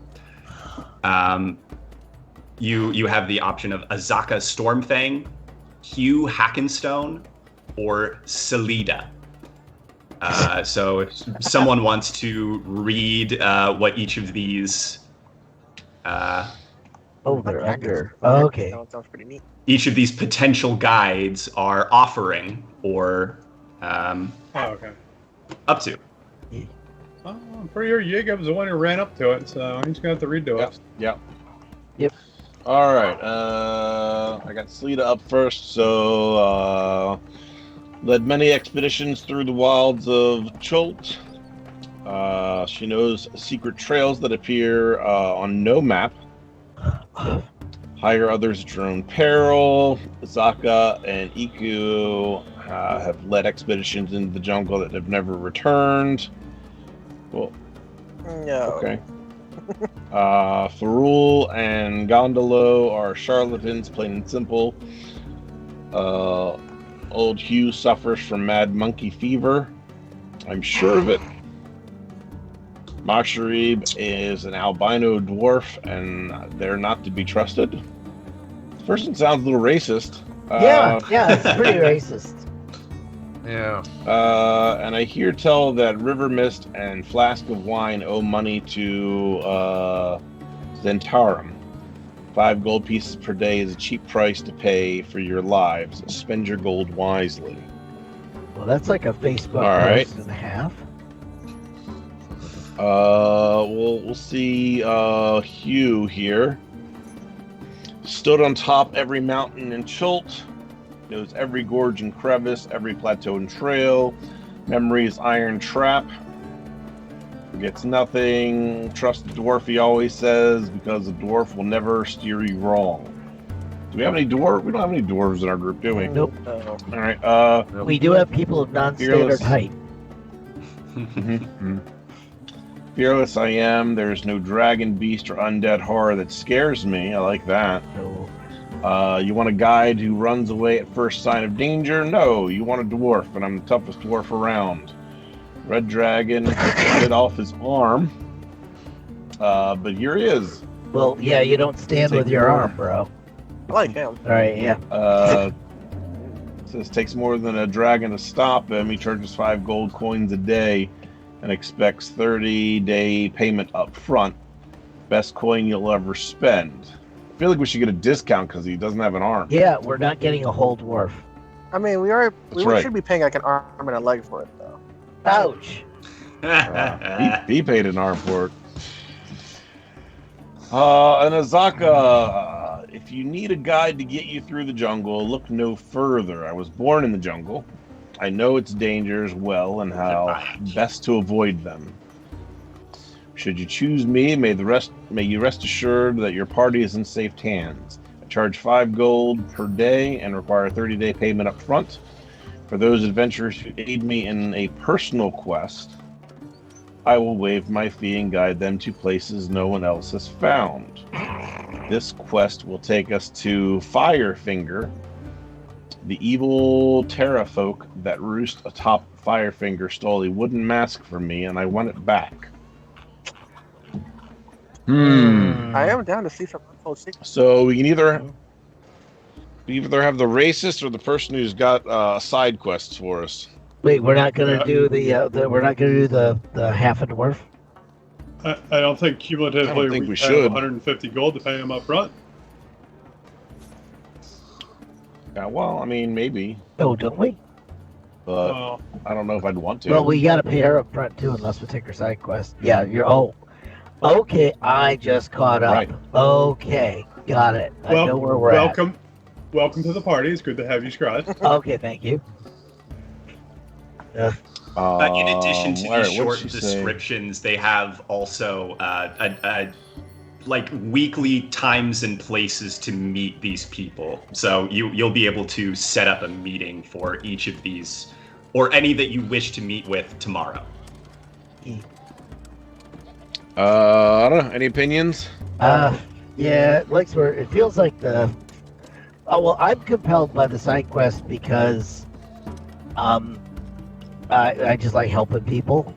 you have the option of Azaka Stormfang, Hugh Hackenstone, or Salida. So if someone wants to read what each of these They're under. Okay. That sounds pretty neat. each of these potential guides are offering or Okay. up to. Oh, I'm pretty sure Jacob was the one who ran up to it, so he's gonna have to read to us. Yep. Yep. All right. I got Sleeta up first. So, led many expeditions through the wilds of Chult. She knows secret trails that appear on no map. Hire others at your own peril. Zaka and Iku have led expeditions into the jungle that have never returned. Well, No. okay. Farul and Gondolo are charlatans, plain and simple. Old Hugh suffers from mad monkey fever. I'm sure of it. Masharib is an albino dwarf, and they're not to be trusted. This person sounds a little racist. Yeah, it's pretty racist. Yeah. And I hear tell that River Mist and Flask of Wine owe money to Zentarum. 5 gold pieces per day is a cheap price to pay for your lives. Spend your gold wisely. Well, that's like a Facebook All right. post and a half. We'll see Hugh here. Stood on top every mountain in Chult. Knows every gorge and crevice, every plateau and trail. Memory's iron trap. Forgets nothing. Trust the dwarf, he always says, because a dwarf will never steer you wrong. Do we have any dwarf? We don't have any dwarves in our group, do we? Nope. No. All right. We do have people of non-standard Fearless. height. Fearless I am. There's no dragon, beast, or undead horror that scares me. I like that. So, You want a guide who runs away at first sign of danger? No, you want a dwarf, and I'm the toughest dwarf around. Red Dragon bit off his arm, but here he is. well, yeah, you don't stand Take with your more. arm, bro. I like him. All right, yeah. Says takes more than a dragon to stop him. He charges 5 gold coins a day and expects 30-day payment up front. Best coin you'll ever spend. I feel like we should get a discount because he doesn't have an arm. Yeah, we're not getting a whole dwarf. I mean, we That's right. should be paying like an arm and a leg for it, though. Ouch. He paid an arm for it. And Azaka, if you need a guide to get you through the jungle, look no further. I was born in the jungle. I know its dangers well and how best to avoid them. Should you choose me, may you rest assured that your party is in safe hands. I charge 5 gold per day and require a 30-day payment up front. For those adventurers who aid me in a personal quest, I will waive my fee and guide them to places no one else has found. This quest will take us to Firefinger. The evil Terra folk that roost atop Firefinger stole a wooden mask from me, and I want it back. I am down to see some untold secrets. So we can either have the racist or the person who's got side quests for us. Wait, we're not gonna do the half a dwarf. I don't think cumulatively I don't think we have should. 150 gold to pay him up front. Yeah, well, I mean, maybe. Oh, don't we? but Well, I don't know if I'd want to. Well, we gotta pay her up front too, unless we take her side quest. Yeah, you're. Oh, okay. I just caught up. Right. Okay, got it. I know where we're welcome to the party. It's good to have you, Scrod. at. Okay, thank you. In addition to all right, these short what'd she say? descriptions, they have also like weekly times and places to meet these people. So you'll be able to set up a meeting for each of these, or any that you wish to meet with tomorrow. I don't know. Any opinions? Yeah, like where it feels like the. Oh well, I'm compelled by the side quest because, I just like helping people,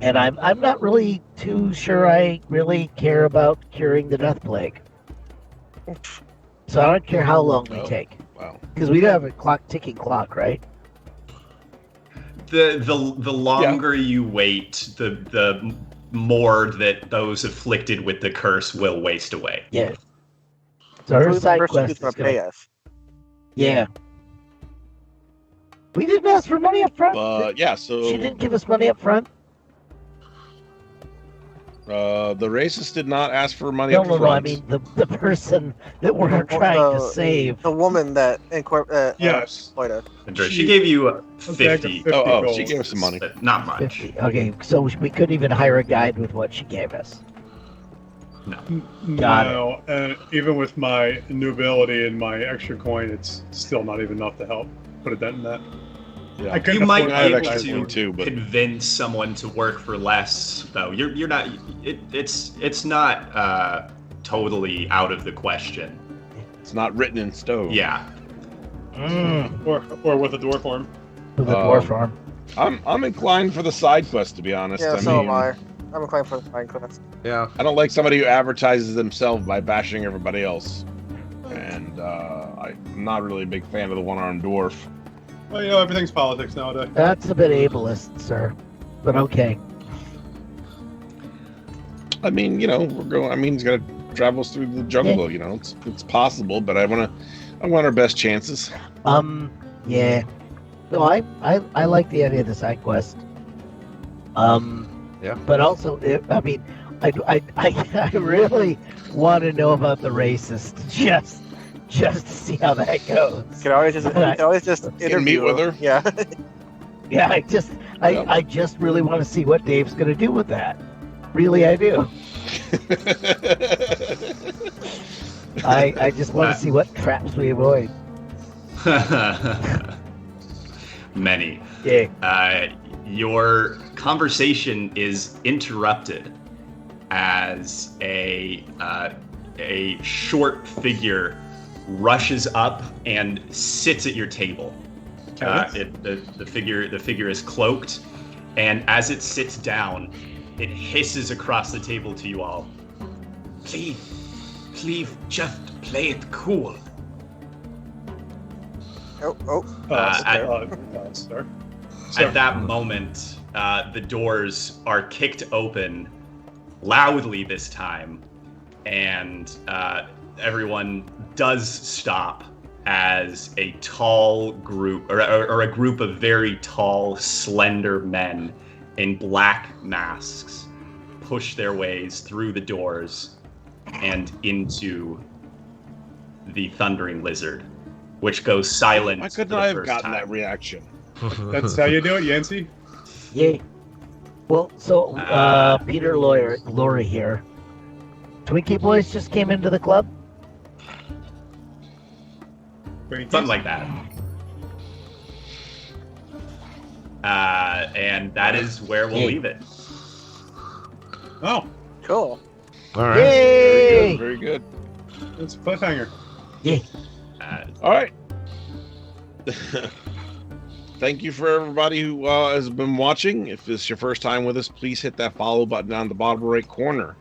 and I'm not really too sure I really care about curing the death plague. So I don't care how long we Oh. take, Wow. because we do have a ticking clock, right? The longer you wait, the more that those afflicted with the curse will waste away. Yeah. So her side First, quest who's is gonna gonna. pay us? Yeah. We didn't ask for money up front. But yeah, so She didn't give us money up front. the racist did not ask for money No, up no, front. no. I mean the person that we're trying to save. The woman that Yes. employed us. She gave you bag of 50, 50 Oh, gold. she gave us some money. but not much. 50. Okay, so we couldn't even hire a guide with what she gave us. Got No, and even with my new ability and my extra coin, it's still not even enough to help put a dent in that. Yeah. I couldn't You might afford I have be able extra to coin to too, but convince someone to work for less, though. You're not. It's not totally out of the question. it's not written in stone. Yeah. or with a dwarf form. With the dwarf farm. I'm inclined for the side quest, to be honest. Yeah, I so mean, am I. I'm inclined for the side quest. Yeah. I don't like somebody who advertises themselves by bashing everybody else. And I'm not really a big fan of the one-armed dwarf. Well, you know, everything's politics nowadays. That's a bit ableist, sir. But okay. I mean, you know, we're going. I mean, he's got to travel us through the jungle. You know, it's possible, but I want our best chances. Yeah. No, I like the idea of the side quest. Yeah. But also, I mean, I really want to know about the racist just to see how that goes. You can always just interview meet with her? Yeah. Yeah, I just really want to see what Dave's going to do with that. Really, I do. I just want to see what traps we avoid. Many. Yeah. Your conversation is interrupted as a short figure rushes up and sits at your table. The figure is cloaked, and as it sits down, it hisses across the table to you all. Please, just play it cool. Sir. At that moment, the doors are kicked open loudly this time, and everyone does stop as a tall group, or a group of very tall, slender men in black masks push their ways through the doors and into the Thundering Lizard, which goes silent. Why couldn't for the I have first gotten time. that reaction? That's how you do it, Yancey. Yeah. Well, so Peter Laurie here. Twinkie Boys just came into the club. Something like that. And that is where we'll leave it. Oh, Cool. All right. Yay! Very good. it's a cliffhanger. Yeah. All right. Thank you for everybody who has been watching. If this is your first time with us, please hit that follow button down the bottom right corner.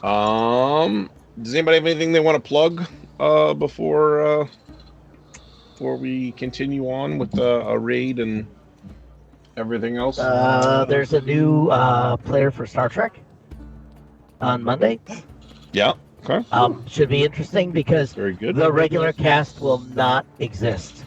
Does anybody have anything they want to plug before we continue on with a raid and everything else? There's a new player for Star Trek on Monday. Yeah. Okay. Should be interesting because Very good. the regular cast will not exist.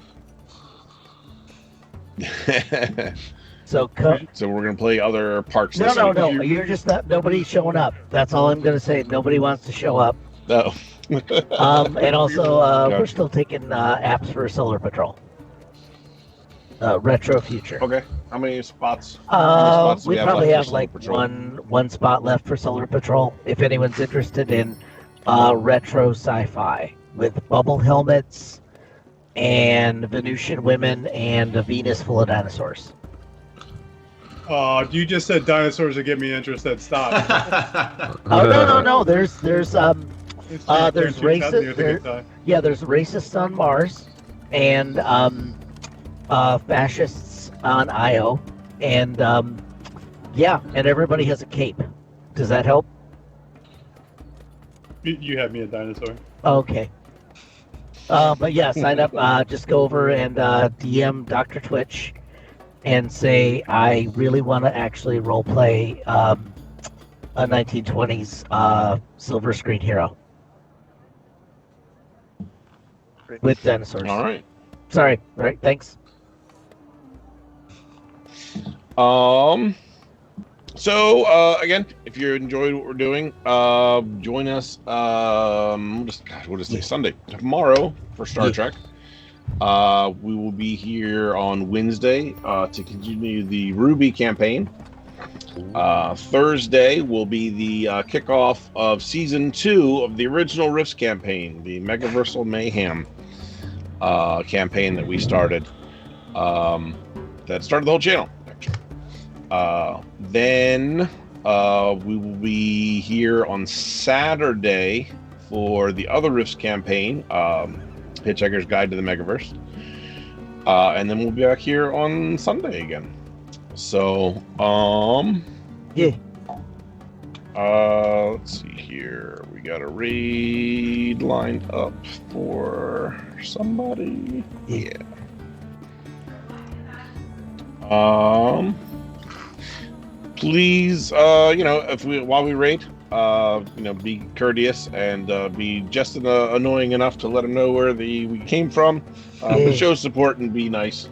So So we're gonna play other parts. no, this no, week. no. You're just not. Nobody's showing up. That's all I'm gonna say. Nobody wants to show up. No. And also, Okay. we're still taking apps for Solar Patrol. Retro Future. Okay. How many spots? How many spots do We have probably left have for Solar like Patrol? one spot left for Solar Patrol. If anyone's interested in retro sci-fi with bubble helmets and Venusian women and a Venus full of dinosaurs. You just said dinosaurs would get me interested. Stop. Oh no. There's There's races. There's racists on Mars and fascists on Io, and and everybody has a cape. Does that help? You had me a dinosaur. Okay. But yeah, sign up. Just go over and DM Dr. Twitch and say, I really want to actually roleplay a 1920s silver screen hero with dinosaurs. All right. Sorry. All right. Thanks. So again, if you enjoyed what we're doing, join us. We'll just say Sunday tomorrow for Star Trek. We will be here on Wednesday to continue the Ruby campaign. Thursday will be the kickoff of season 2 of the original Rifts campaign, the Megaversal Mayhem campaign that we started. That started the whole channel, actually. Then we will be here on Saturday for the other Rifts campaign, Hitchhiker's Guide to the Megaverse. And then we'll be back here on Sunday again. So, let's see here. We got a raid lined up for somebody. Yeah. Please, while we raid, be courteous and be just annoying enough to let them know where we came from. But show support and be nice.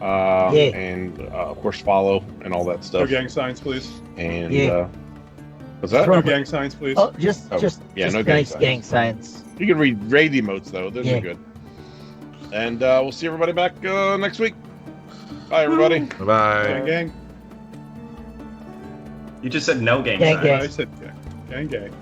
And of course follow and all that No stuff. gang signs, please. And what's that? No gang signs, please. Oh, just no nice gang gang signs. You can read raid emotes though; those Yeah. are good. And we'll see everybody back next week. Bye, everybody. Bye bye. Gang, gang. You just said no gang Gang, signs. gang. I said gang, gang.